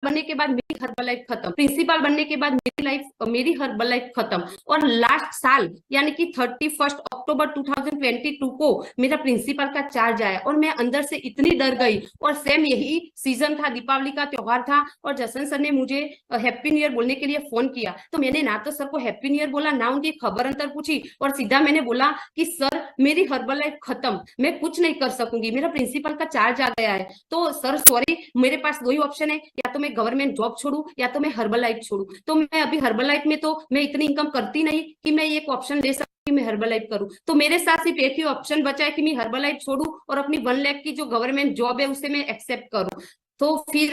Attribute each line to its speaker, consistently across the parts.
Speaker 1: बनने के बाद मेरी हर्बल लाइफ खत्म, प्रिंसिपल बनने के बाद मेरी हर्बल लाइफ खत्म। और लास्ट साल यानी कि 31 अक्टूबर 2022 को मेरा प्रिंसिपल का चार्ज आया और मैं अंदर से इतनी डर गई। और सेम यही सीजन था, दीपावली का त्योहार था और जसन सर ने मुझे हैप्पी न्यू ईयर बोलने के लिए फोन किया। तो मैंने ना तो सर को हैप्पी न्यू ईयर बोला, ना उनकी खबर अंतर पूछी, और सीधा मैंने बोला कि सर मेरी हर्बल लाइफ खत्म, मैं कुछ नहीं कर सकूंगी, मेरा प्रिंसिपल का चार्ज आ गया है। तो सर सॉरी, मेरे पास दो ही ऑप्शन है, या तो मैं गवर्नमेंट जॉब छोड़ू या तो मैं हर्बल लाइफ छोड़ू। तो मैं अभी हर्बल लाइफ में तो मैं इतनी इनकम करती नहीं कि मैं एक ऑप्शन ले सकती मैं हर्बल लाइफ करूं। तो मेरे साथ सिर्फ एक ही ऑप्शन बचा है कि मैं हर्बल लाइफ छोड़ू और अपनी 1 लाख की जो गवर्नमेंट जॉब है उसे मैं एक्सेप्ट करूं। तो फिर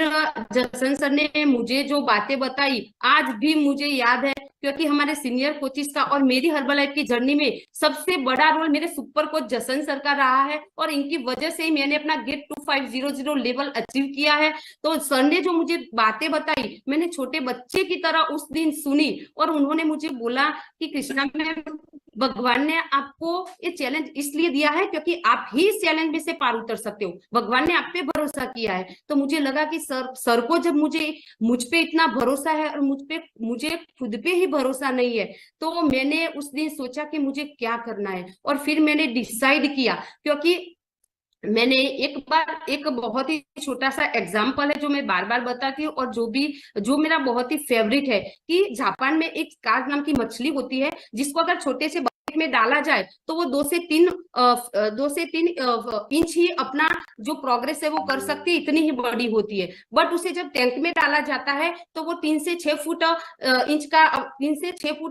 Speaker 1: जसन सर ने मुझे जो बातें बताई आज भी मुझे याद है, क्योंकि हमारे सीनियर कोचिस का और मेरी हर्बल लाइफ की जर्नी में सबसे बड़ा रोल मेरे सुपर कोच जसन सर का रहा है। और इनकी वजह से ही मैंने अपना गेट 2500 लेवल अचीव किया है। तो सर ने जो मुझे बातें बताई मैंने छोटे बच्चे की तरह उस दिन सुनी, और उन्होंने मुझे बोला कि कृष्णा मैम, भगवान ने आपको ये चैलेंज इसलिए दिया है क्योंकि आप ही इस चैलेंज में से पार उतर सकते हो, भगवान ने आप पे भरोसा किया है। तो मुझे लगा कि सर को जब मुझ पे इतना भरोसा है और मुझे खुद पे ही भरोसा नहीं है, तो मैंने उस दिन सोचा कि मुझे क्या करना है। और फिर मैंने डिसाइड किया, क्योंकि मैंने एक बहुत ही छोटा सा एग्जाम्पल है जो मैं बार बार बताती हूँ, और जो मेरा बहुत ही फेवरेट है कि जापान में एक कार्प नाम की मछली होती है जिसको अगर छोटे से बकेट में डाला जाए तो वो 2 से 3 इंच ही अपना जो प्रोग्रेस है वो कर सकती है, इतनी ही बड़ी होती है। बट उसे जब टैंक में डाला जाता है तो वो 3 से 6 फुट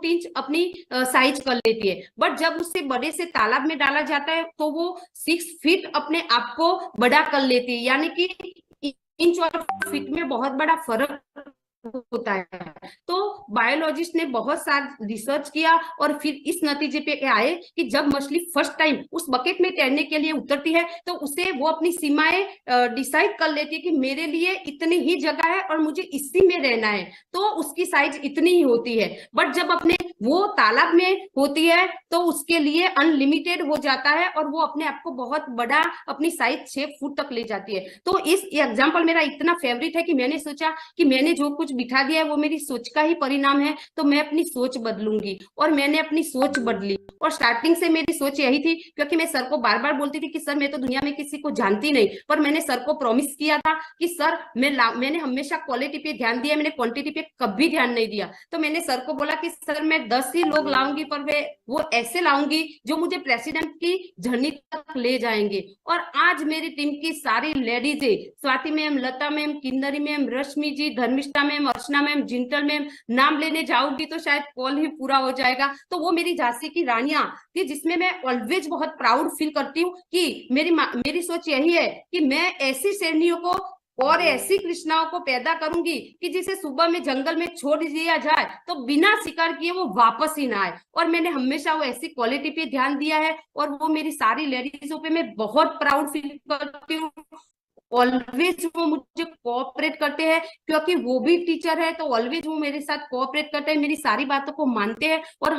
Speaker 1: इंच अपनी साइज कर लेती है। बट जब उससे बड़े से तालाब में डाला जाता है तो वो 6 फीट अपने आप को बड़ा कर लेती है, यानी कि इंच और फीट में बहुत बड़ा फर्क होता है। तो बायोलॉजिस्ट ने बहुत सारा रिसर्च किया और फिर इस नतीजे पे आए कि जब मछली फर्स्ट टाइम उस बकेट में तैरने के लिए उतरती है तो उसे वो अपनी सीमाएं डिसाइड कर लेती है कि मेरे लिए इतनी ही जगह है और मुझे इसी में रहना है, तो उसकी साइज इतनी ही होती है। बट जब अपने वो तालाब में होती है तो उसके लिए अनलिमिटेड हो जाता है और वो अपने आप को बहुत बड़ा अपनी साइज 6 फुट तक ले जाती है। तो इस एग्जाम्पल मेरा इतना फेवरेट है कि मैंने सोचा कि मैंने जो कुछ बिठा दिया है वो मेरी सोच का ही परिणाम है, तो मैं अपनी सोच बदलूंगी। और मैंने अपनी सोच बदली। और स्टार्टिंग से मेरी सोच यही थी, क्योंकि मैं सर को बार बार बोलती थी कि सर मैं तो दुनिया में किसी को जानती नहीं, पर मैंने सर को प्रॉमिस किया था कि सर मैंने हमेशा क्वालिटी पे ध्यान दिया, मैंने क्वांटिटी पे कभी ध्यान नहीं दिया। तो मैंने सर को बोला कि सर मैं 10 ही लोग लाऊंगी, पर वो ऐसे लाऊंगी जो मुझे प्रेसिडेंट की जर्नी तक ले जाएंगे। और आज मेरी टीम की सारी लेडीज है, स्वाति मैम, लता मैम, किन्नरी मैम, रश्मि जी, धर्मिष्ठा मैम, अर्चना मैम, जिंटल मैम, नाम लेने जाऊंगी तो शायद कॉल ही पूरा हो जाएगा। तो वो मेरी झांसी की रानियां थी जिसमें मैं ऑलवेज बहुत प्राउड फील करती हूँ कि मेरी सोच यही है कि मैं ऐसी सैनियों को और ऐसी कृष्णाओं को पैदा करूंगी कि जिसे सुबह में जंगल में छोड़ दिया जाए तो बिना शिकार किए वो वापस ही ना आए। और मैंने हमेशा वो ऐसी क्वालिटी पे ध्यान दिया है और वो मेरी सारी लेडीजों पे मैं बहुत प्राउड फील करती हूँ। ऑलवेज वो मुझे कोऑपरेट करते हैं, क्योंकि वो भी टीचर है, तो ऑलवेज वो मेरे साथ कोऑपरेट करते हैं, मेरी सारी बातों को मानते हैं और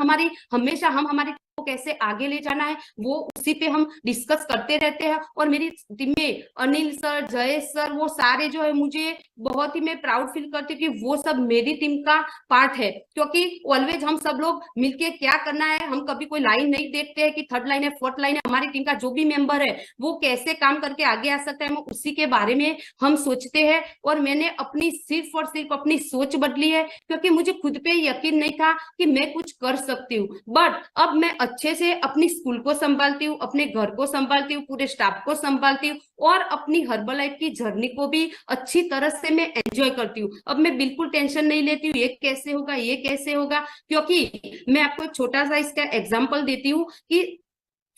Speaker 1: हमेशा हम हमारी को कैसे आगे ले जाना है वो उसी पे हम डिस्कस करते रहते हैं। और मेरी टीम में अनिल सर, जयेश सर, वो सारे जो है मुझे बहुत ही मैं प्राउड फील करती हूँ कि वो सब मेरी टीम का पार्ट है, क्योंकि ऑलवेज हम सब लोग मिलके क्या करना है, हम कभी कोई लाइन नहीं देखते हैं कि 3rd लाइन है 4th लाइन है, हमारी टीम का जो भी मेंबर है वो कैसे काम करके आगे आ सकता है, हम उसी के बारे में हम सोचते हैं। और मैंने सिर्फ और सिर्फ अपनी सोच बदली है, क्योंकि मुझे खुद पे यकीन नहीं था कि मैं कुछ कर सकती हूँ। बट अब मैं अच्छे से अपनी स्कूल को संभालती हूँ, अपने घर को संभालती हूँ, पूरे स्टाफ को संभालती हूँ और अपनी हर्बल लाइफ की जर्नी को भी अच्छी तरह से मैं एंजॉय करती हूँ। अब मैं बिल्कुल टेंशन नहीं लेती हूँ ये कैसे होगा ये कैसे होगा, क्योंकि मैं आपको एक छोटा सा इसका एग्जांपल देती हूँ कि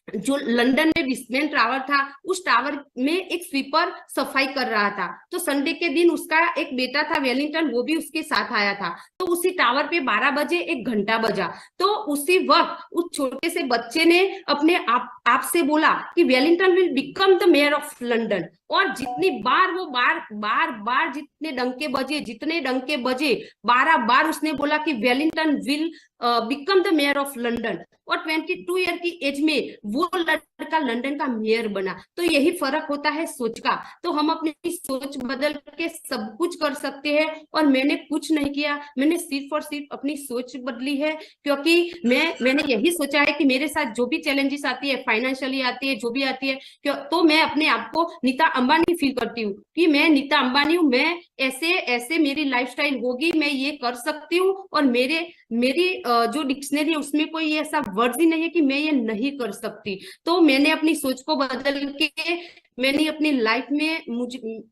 Speaker 1: जो लंदन में बिस्मेन टावर था, उस टावर में एक स्वीपर सफाई कर रहा था। तो संडे के दिन उसका एक बेटा था वेलिंगटन, वो भी उसके साथ आया था। तो उसी टावर पे 12 बजे एक घंटा बजा। तो उसी वक्त उस छोटे से बच्चे ने अपने आपसे बोला कि Wellington will become the mayor of London, और जितनी बार वो बार बार बार जितने डंके बजे 12 बार उसने बोला कि Wellington will become the mayor of London, और 22 ईयर की एज में वो लड़का लंदन का मेयर बना। तो यही फर्क होता है सोच का। तो हम अपनी सोच बदल के सब कुछ कर सकते हैं, और मैंने कुछ नहीं किया, मैंने सिर्फ और सिर्फ अपनी सोच बदली है। क्योंकि मैंने यही सोचा है कि मेरे साथ जो भी चैलेंजेस आती है, फाइनेंशियली आती है, जो भी आती है, तो मैं अपने आप को नीता अंबानी फील करती हूँ कि मैं नीता अंबानी हूँ, मैं ऐसे ऐसे मेरी लाइफस्टाइल होगी, मैं ये कर सकती हूँ, और मेरी जो डिक्शनरी है उसमें कोई ऐसा वर्ड ही नहीं है कि मैं ये नहीं कर सकती। तो मैंने अपनी सोच को बदल के मैंने अपनी लाइफ में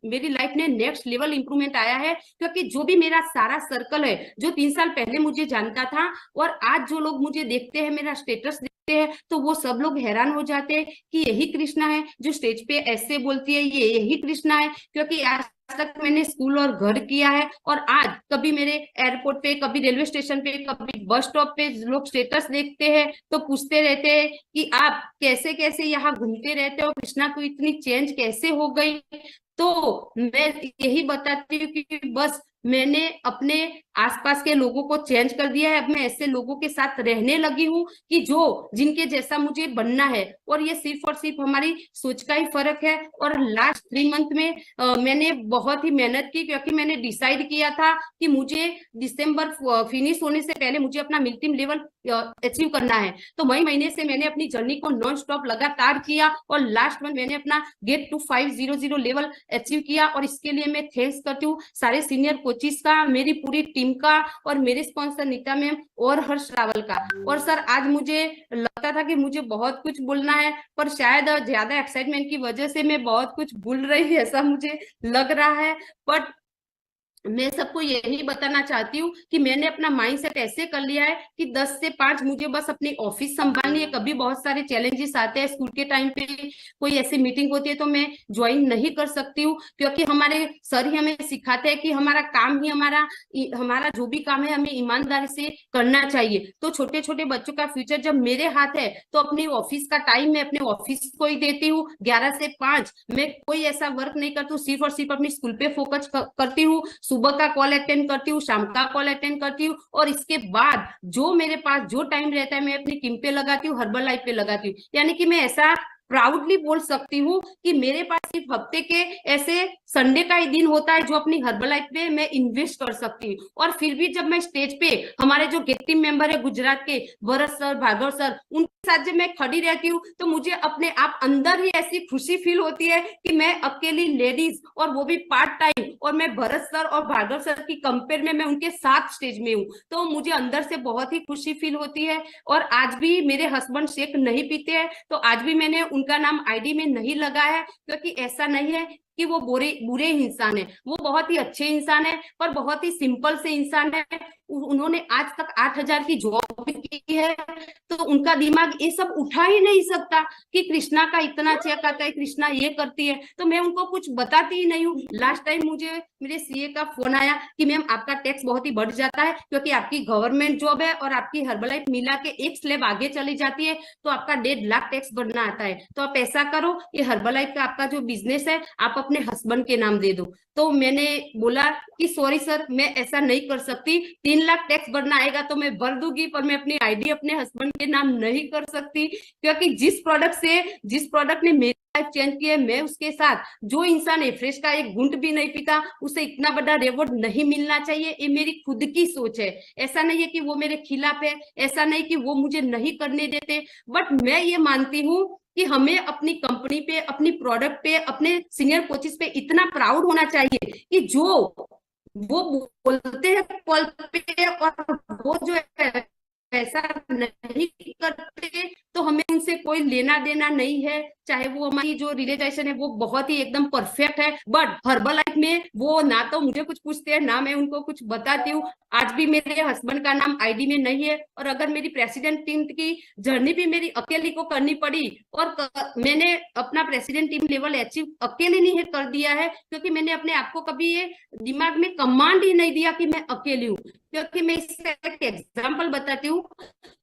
Speaker 1: मेरी लाइफ में नेक्स्ट लेवल इंप्रूवमेंट आया है। क्योंकि जो भी मेरा सारा सर्कल है, जो 3 साल पहले मुझे जानता था, और आज जो लोग मुझे देखते हैं, मेरा स्टेटस देखते हैं, तो वो सब लोग हैरान हो जाते हैं कि यही कृष्णा है जो स्टेज पे ऐसे बोलती है, ये यही कृष्णा है। क्योंकि आज तक मैंने स्कूल और घर किया है, और आज कभी मेरे एयरपोर्ट पे, कभी रेलवे स्टेशन पे, कभी बस स्टॉप पे लोग स्टेटस देखते हैं तो पूछते रहते हैं कि आप कैसे कैसे यहाँ घूमते रहते हो, कृष्णा को इतनी चेंज कैसे हो गई। तो मैं यही बताती हूँ कि बस मैंने अपने आसपास के लोगों को चेंज कर दिया है। अब मैं ऐसे लोगों के साथ रहने लगी हूँ कि जो जिनके जैसा मुझे बनना है, और ये सिर्फ और सिर्फ हमारी सोच का ही फर्क है। और लास्ट 3 मंथ में मैंने बहुत ही मेहनत की, क्योंकि मैंने डिसाइड किया था कि मुझे दिसंबर फिनिश होने से पहले मुझे अपना मिल्टिम लेवल अचीव करना है। तो मई महीने से मैंने अपनी जर्नी को नॉन स्टॉप लगातार किया, और लास्ट मंथ मैंने अपना गेट टू 500 लेवल अचीव किया। और इसके लिए मैं थैंक्स करती हूँ सारे सीनियर कोचिस का, मेरी पूरी टीम का, और मेरे स्पॉन्सर नीता मैम और हर्ष रावल का। और सर, आज मुझे लगता था कि मुझे बहुत कुछ बोलना है, पर शायद ज्यादा एक्साइटमेंट की वजह से मैं बहुत कुछ भूल रही है, ऐसा मुझे लग रहा है। बट मैं सबको यही बताना चाहती हूँ कि मैंने अपना माइंडसेट ऐसे कर लिया है कि 10 से 5 मुझे बस अपनी ऑफिस संभालनी है। कभी बहुत सारे चैलेंजेस आते हैं स्कूल के टाइम पे, कोई ऐसी मीटिंग होती है तो मैं ज्वाइन नहीं कर सकती हूँ, क्योंकि हमारे सर ही हमें सिखाते हैं कि हमारा काम ही हमारा जो भी काम है हमें ईमानदारी से करना चाहिए। तो छोटे छोटे बच्चों का फ्यूचर जब मेरे हाथ है, तो अपनी ऑफिस का टाइम मैं अपने ऑफिस को ही देती हूँ। 11 से 5 मैं कोई ऐसा वर्क नहीं करती हूँ, सिर्फ और सिर्फ अपनी स्कूल पे फोकस करती हूँ। सुबह का कॉल अटेंड करती हूँ, शाम का कॉल अटेंड करती हूँ, और इसके बाद जो मेरे पास जो टाइम रहता है मैं अपनी टीम पे लगाती हूँ, हर्बल लाइफ पे लगाती हूँ। यानी कि मैं ऐसा प्राउडली बोल सकती हूँ कि मेरे पास सिर्फ हफ्ते के ऐसे संडे का ही दिन होता है जो अपनी हर्बल लाइफ पे मैं इन्वेस्ट कर सकती हूँ। और फिर भी जब मैं स्टेज पे हमारे जो गेट टीम मेंबर है गुजरात के, भरत सर, भार्गव सर, उनके साथ जब मैं खड़ी रहती हूँ तो मुझे अपने आप अंदर ही ऐसी खुशी फील होती है कि मैं अकेली लेडीज, और वो भी पार्ट टाइम, और मैं भरत सर और भार्गव सर की कंपेयर में मैं उनके साथ स्टेज में हूँ, तो मुझे अंदर से बहुत ही खुशी फील होती है। और आज भी मेरे हस्बैंड शेक नहीं पीते हैं, तो आज भी मैंने उनका नाम आईडी में नहीं लगाया है, क्योंकि ऐसा नहीं है कि वो बुरे इंसान है, वो बहुत ही अच्छे इंसान है, पर बहुत ही सिंपल से इंसान है। उन्होंने आज तक 8,000 की जॉब की है, तो उनका दिमाग ये सब उठा ही नहीं सकता कि कृष्णा का इतना चेक आता है, कृष्णा ये करती है, तो मैं उनको कुछ बताती ही नहीं हूँ। लास्ट टाइम मुझे मेरे सीए का फोन आया कि मैम आपका टैक्स बहुत ही बढ़ जाता है, क्योंकि आपकी गवर्नमेंट जॉब है और आपकी हर्बलाइफ मिला के एक स्लैब आगे चली जाती है, तो आपका 1.5 लाख टैक्स बढ़ना आता है। तो आप ऐसा करो, ये हर्बलाइफ का आपका जो बिजनेस है आप अपने हस्बैंड के नाम दे दो। तो मैंने बोला कि सॉरी सर, मैं ऐसा नहीं कर सकती, 3 लाख टैक्स भरना आएगा तो मैं भर दूंगी, पर मैं अपनी आईडी अपने हस्बैंड के नाम नहीं कर सकती, क्योंकि जिस प्रोडक्ट ने मेरी लाइफ चेंज की है, मैं उसके साथ, जो इंसान एवरेज का एक घूंट भी नहीं पीता उसे इतना बड़ा रिवॉर्ड नहीं मिलना चाहिए। ये मेरी खुद की सोच है। ऐसा नहीं है कि वो मेरे खिलाफ है, ऐसा नहीं कि वो मुझे नहीं करने देते, बट मैं ये मानती हूँ कि हमें अपनी कंपनी पे, अपनी प्रोडक्ट पे, अपने सीनियर कोचेस पे इतना प्राउड होना चाहिए कि जो वो बोलते हैं कॉल पे और वो जो है ऐसा नहीं करते, तो हमें उनसे कोई लेना देना नहीं है। चाहे वो हमारी जो रिलेशन है वो बहुत ही एकदम परफेक्ट है, बट हर्बल लाइफ में वो ना तो मुझे कुछ पूछते हैं ना मैं उनको कुछ बताती हूँ। आज भी मेरे हस्बैंड का नाम आईडी में नहीं है, और अगर मेरी प्रेसिडेंट टीम की जर्नी भी मेरी अकेली को करनी पड़ी, और मैंने अपना प्रेसिडेंट टीम लेवल अचीव अकेले नहीं कर दिया है, क्योंकि मैंने अपने आप को कभी ये दिमाग में कमांड ही नहीं दिया कि मैं अकेली हूँ। क्योंकि मैं इसका एक एग्जाम्पल बताती हूँ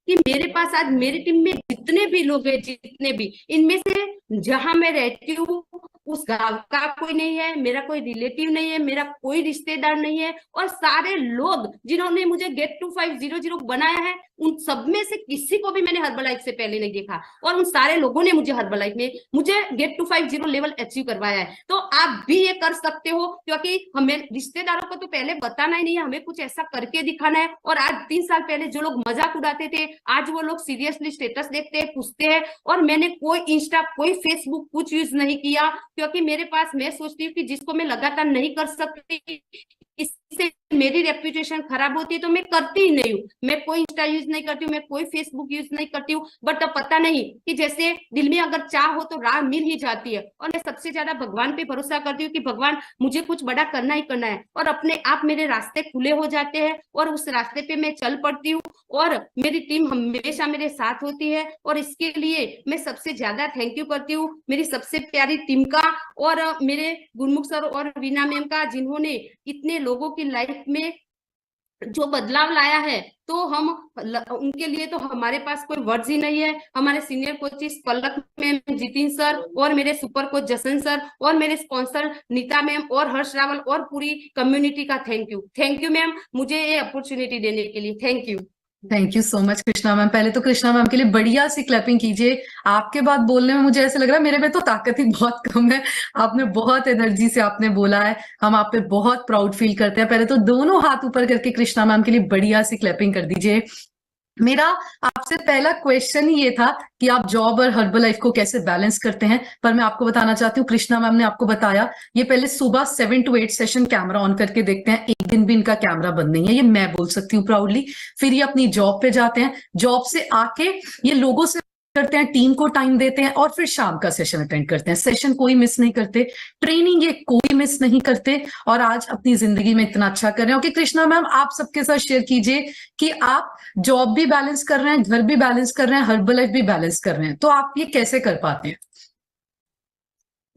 Speaker 1: कि मेरे पास आज मेरी टीम में जितने भी लोग हैं, जितने भी, इनमें से जहां मैं रहती हूँ उस गांव का कोई नहीं है, मेरा कोई रिलेटिव नहीं है, मेरा कोई रिश्तेदार नहीं है, और सारे लोग जिन्होंने मुझे गेट टू 500 बनाया है, उन सब में से किसी को भी मैंने हर्बलाइफ से पहले नहीं देखा, और उन सारे लोगों ने मुझे हर्बलाइफ में मुझे गेट टू 50 लेवल अचीव करवाया है। तो आप भी ये कर सकते हो, क्योंकि हमें रिश्तेदारों को तो पहले बताना ही नहीं है, हमें कुछ ऐसा करके दिखाना है। और आज 3 साल पहले जो लोग मजाक उड़ाते थे, आज वो लोग सीरियसली स्टेटस देखते हैं, पूछते हैं। और मैंने कोई इंस्टा, कोई फेसबुक कुछ यूज नहीं किया, क्योंकि मेरे पास, मैं सोचती हूँ कि जिसको मैं लगातार नहीं कर सकती, इससे मेरी रेप्यूटेशन खराब होती है, तो मैं करती ही नहीं हूँ। मैं कोई इंस्टा यूज नहीं करती हूँ, मैं कोई फेसबुक यूज नहीं करती हूँ। बट अब पता नहीं कि जैसे दिल में अगर चाह हो तो राह मिल ही जाती है। और मैं सबसे ज्यादा भगवान पे भरोसा करती हूँ कि भगवान मुझे कुछ बड़ा करना ही करना है, और अपने आप मेरे रास्ते खुले हो जाते हैं, और उस रास्ते पे मैं चल पड़ती हूँ, और मेरी टीम हमेशा मेरे साथ होती है। और इसके लिए मैं सबसे ज्यादा थैंक यू करती हूँ मेरी सबसे प्यारी टीम का, और मेरे गुरमुख सर और वीना मैम का, जिन्होंने इतने लोगों की लाइफ में जो बदलाव लाया है। तो हम उनके लिए तो हमारे पास कोई वर्ड्स ही नहीं है। हमारे सीनियर कोचेस पलक मैम, जितिन सर, और मेरे सुपर कोच जसन सर, और मेरे स्पॉन्सर नीता मैम और हर्ष रावल, और पूरी कम्युनिटी का थैंक यू मैम, मुझे ये अपॉर्चुनिटी देने के लिए।
Speaker 2: Thank you so much Krishna ma'am. पहले तो कृष्णा मैम के लिए बढ़िया सी क्लैपिंग कीजिए। आपके बाद बोलने में मुझे ऐसे लग रहा है मेरे में तो ताकत ही बहुत कम है। आपने बहुत एनर्जी से आपने बोला है, हम आप पे बहुत प्राउड फील करते हैं। पहले तो दोनों हाथ ऊपर करके कृष्णा मैम के लिए बढ़िया सी क्लैपिंग कर दीजिए। मेरा आपसे पहला क्वेश्चन ही ये था कि आप जॉब और हर्बल लाइफ को कैसे बैलेंस करते हैं, पर मैं आपको बताना चाहती हूँ, कृष्णा मैम ने आपको बताया, ये पहले सुबह 7 to 8 सेशन कैमरा ऑन करके देखते हैं। एक दिन भी इनका कैमरा बंद नहीं है, ये मैं बोल सकती हूँ प्राउडली। फिर ये अपनी जॉब पे जाते हैं, जॉब से आके ये लोगों से करते हैं, टीम को टाइम देते हैं, और फिर शाम का सेशन अटेंड करते हैं। सेशन कोई मिस नहीं करते, ट्रेनिंग ये कोई मिस नहीं करते, और आज अपनी जिंदगी में इतना अच्छा कर रहे हैं। ओके कृष्णा मैम, आप सबके साथ शेयर कीजिए कि आप जॉब भी बैलेंस कर रहे हैं, घर भी बैलेंस कर रहे हैं, हर्बल लाइफ भी बैलेंस कर रहे हैं, तो आप ये कैसे कर पाते हैं?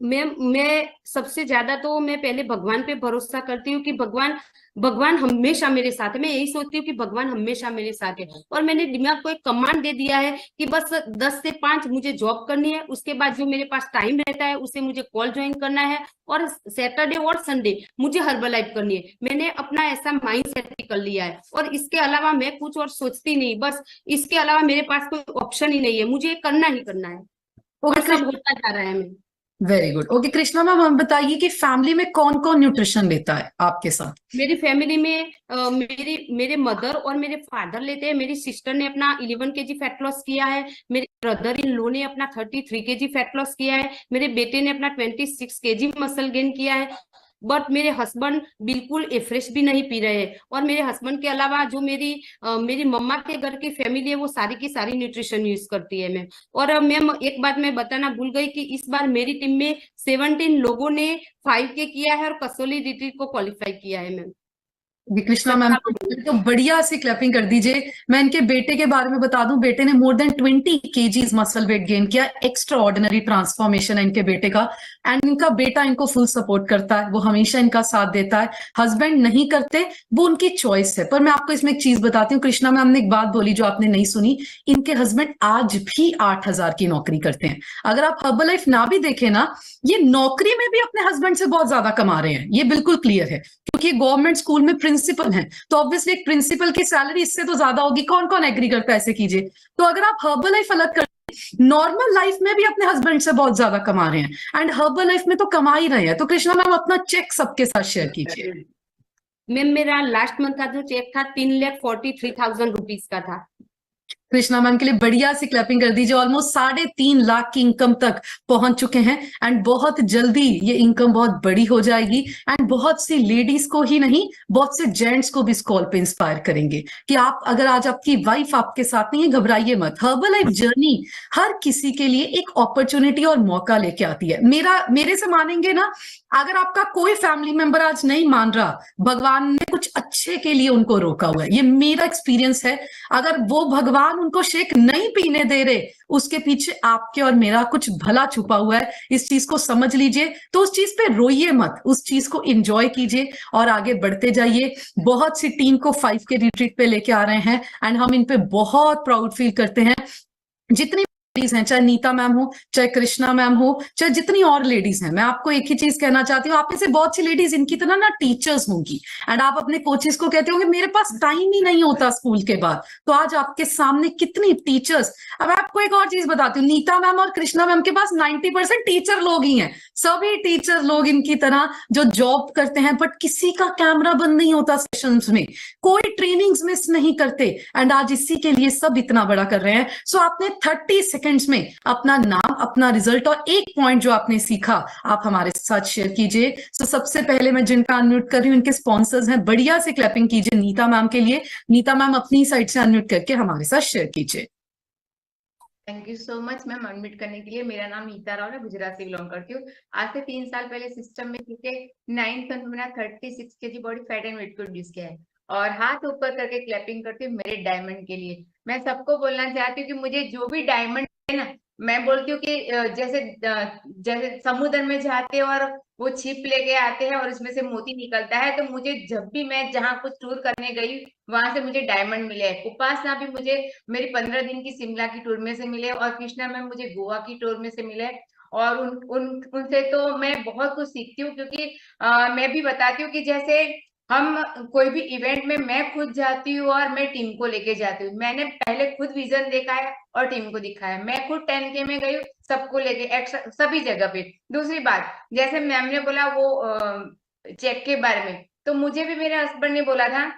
Speaker 1: मैं सबसे ज्यादा तो मैं पहले भगवान पे भरोसा करती हूँ कि भगवान हमेशा मेरे साथ है। मैं यही सोचती हूँ कि भगवान हमेशा मेरे साथ है, और मैंने दिमाग को एक कमांड दे दिया है कि बस 10 से 5 मुझे जॉब करनी है। उसके बाद जो मेरे पास टाइम रहता है उसे मुझे कॉल ज्वाइन करना है, और सैटरडे और संडे मुझे हर्बल लाइफ करनी है। मैंने अपना ऐसा माइंड सेट कर लिया है, और इसके अलावा मैं कुछ और सोचती नहीं। बस इसके अलावा मेरे पास कोई ऑप्शन ही नहीं है, मुझे करना ही करना है, और सब होता जा रहा है।
Speaker 2: Very good. Okay Krishna ma'am, हम बताइए कि फैमिली में कौन कौन न्यूट्रिशन लेता है आपके साथ?
Speaker 1: मेरी फैमिली में मेरे मदर और मेरे फादर लेते हैं। मेरी सिस्टर ने अपना 11 kg फैट लॉस किया है। मेरे ब्रदर इन लॉ ने अपना 33 kg फैट लॉस किया है। मेरे बेटे ने अपना 26 kg मसल गेन किया है। बट मेरे हस्बैंड बिल्कुल एफ्रेश भी नहीं पी रहे हैं। और मेरे हस्बैंड के अलावा जो मेरी मम्मा के घर की फैमिली है, वो सारी की सारी न्यूट्रिशन यूज करती है मैम। और मैम एक बात मैं बताना भूल गई कि इस बार मेरी टीम में 17 लोगों ने 5K किया है, और कसौली रिट्रीट को क्वालिफाई किया है मैम।
Speaker 2: कृष्णा मैम तो बढ़िया सी क्लैपिंग कर दीजिए। मैं इनके बेटे के बारे में बता दूं, बेटे ने more than 20 kgs muscle weight gain किया। एक्स्ट्रा ऑर्डिनरी ट्रांसफॉर्मेशन है इनके बेटे का, एंड इनका बेटा इनको फुल सपोर्ट करता है, वो हमेशा इनका साथ देता है। हस्बैंड नहीं करते, वो उनकी चॉइस है। पर मैं आपको इसमें एक चीज बताती हूँ, कृष्णा मैम ने एक बात बोली जो आपने नहीं सुनी, इनके हस्बैंड आज भी 8,000 की नौकरी करते हैं। अगर आप हर्बल लाइफ ना भी देखें ना, ये नौकरी में भी अपने हस्बैंड से बहुत ज्यादा कमा रहे हैं, ये बिल्कुल क्लियर है, क्योंकि गवर्नमेंट स्कूल में प्रिंसिपल हैं, तो ऑब्वियसली एक प्रिंसिपल की सैलरी इससे तो ज्यादा होगी। कौन कौन एग्री करता है, ऐसे कीजिए। तो अगर आप हर्बल लाइफ अलग कर, नॉर्मल लाइफ में भी अपने हस्बैंड से बहुत ज्यादा कमा रहे हैं, एंड हर्बल लाइफ में तो कमा ही रहे हैं। तो कृष्णा मैम अपना चेक सबके साथ शेयर कीजिए।
Speaker 1: मैम मेरा लास्ट मंथ का जो चेक था 3,43,000 रुपीज का था।
Speaker 2: कृष्णा मैम के लिए बढ़िया सी क्लैपिंग कर दीजिए। ऑलमोस्ट 3.5 लाख की इनकम तक पहुंच चुके हैं एंड बहुत जल्दी ये इनकम बहुत बड़ी हो जाएगी एंड बहुत सी लेडीज को ही नहीं, बहुत से जेंट्स को भी इस कॉल पे इंस्पायर करेंगे कि आप अगर आज आपकी वाइफ आपके साथ नहीं है, घबराइए मत। हर्बल लाइफ जर्नी हर किसी के लिए एक अपॉर्चुनिटी और मौका लेके आती है। मेरे से मानेंगे ना, अगर आपका कोई फैमिली मेंबर आज नहीं मान रहा, भगवान ने कुछ अच्छे के लिए उनको रोका हुआ है, ये मेरा एक्सपीरियंस है। अगर वो भगवान उनको शेक नहीं पीने दे रहे, उसके पीछे आपके और मेरा कुछ भला छुपा हुआ है। इस चीज को समझ लीजिए, तो उस चीज पे रोइए मत, उस चीज को एंजॉय कीजिए और आगे बढ़ते जाइए। बहुत सी टीम को 5 के रिट्रीट पे लेके आ रहे हैं एंड हम इन पे बहुत प्राउड फील करते हैं। जितनी लेडीज हैं, चाहे नीता मैम हो, चाहे कृष्णा मैम हो, चाहे जितनी और लेडीज हैं, मैं आपको एक ही चीज कहना चाहती हूँ, आप में से बहुत सी लेडीज इनकी तरह ना टीचर्स होंगी एंड आप अपने कोचेस को कहते होंगे मेरे पास टाइम ही नहीं होता स्कूल के बाद। तो आज आपके सामने कितनी टीचर्स। अब आपको एक और चीज बताती हूँ, नीता मैम और कृष्णा मैम के पास 90% टीचर लोग ही हैं। सभी टीचर लोग इनकी तरह जो जॉब करते हैं, बट किसी का कैमरा बंद नहीं होता सेशंस में, कोई ट्रेनिंग्स मिस नहीं करते एंड आज इसी के लिए सब इतना बड़ा कर रहे हैं। सो आपने 30 सेकंड्स में अपना नाम, अपना रिजल्ट और एक पॉइंट जो आपने सीखा आप हमारे साथ शेयर कीजिए। सो सबसे पहले मैं जिनका अनम्यूट कर रही हूँ, इनके स्पॉन्सर्स हैं, बढ़िया से क्लैपिंग कीजिए नीता मैम के लिए। नीता मैम अपनी साइड से अनम्यूट करके हमारे साथ शेयर कीजिए।
Speaker 3: Thank you so much ma'am unmute करने के लिए। मेरा नाम नीता राव है, गुजरात से बिलोंग करती हूँ। आज से 3 साल पहले सिस्टम में क्योंकि 9th मंथ में मेरा 36 kg body fat and weight को रिड्यूस किया है और हाथ ऊपर करके क्लैपिंग करती हूँ मेरे डायमंड के लिए। मैं सबको बोलना चाहती हूँ कि मुझे जो भी डायमंड है ना, मैं बोलती हूँ कि जैसे समुद्र में जाते हैं और वो छिप लेके आते हैं और उसमें से मोती निकलता है, तो मुझे जब भी मैं जहाँ कुछ टूर करने गई वहां से मुझे डायमंड मिले हैं। उपासना भी मुझे मेरी 15 दिन की शिमला की टूर में से मिले और कृष्णा मैम मुझे गोवा की टूर में से मिले और उनसे तो मैं बहुत कुछ सीखती हूँ क्योंकि मैं भी बताती हूँ कि जैसे हम कोई भी इवेंट में मैं खुद जाती हूँ और मैं टीम को लेके जाती हूँ। मैंने पहले खुद विजन देखा है और टीम को दिखाया। मैं खुद 10K में गई, सबको लेके सभी जगह पे। दूसरी बात, जैसे मैम ने बोला वो चेक के बारे में, तो मुझे भी मेरे हस्बैंड ने बोला था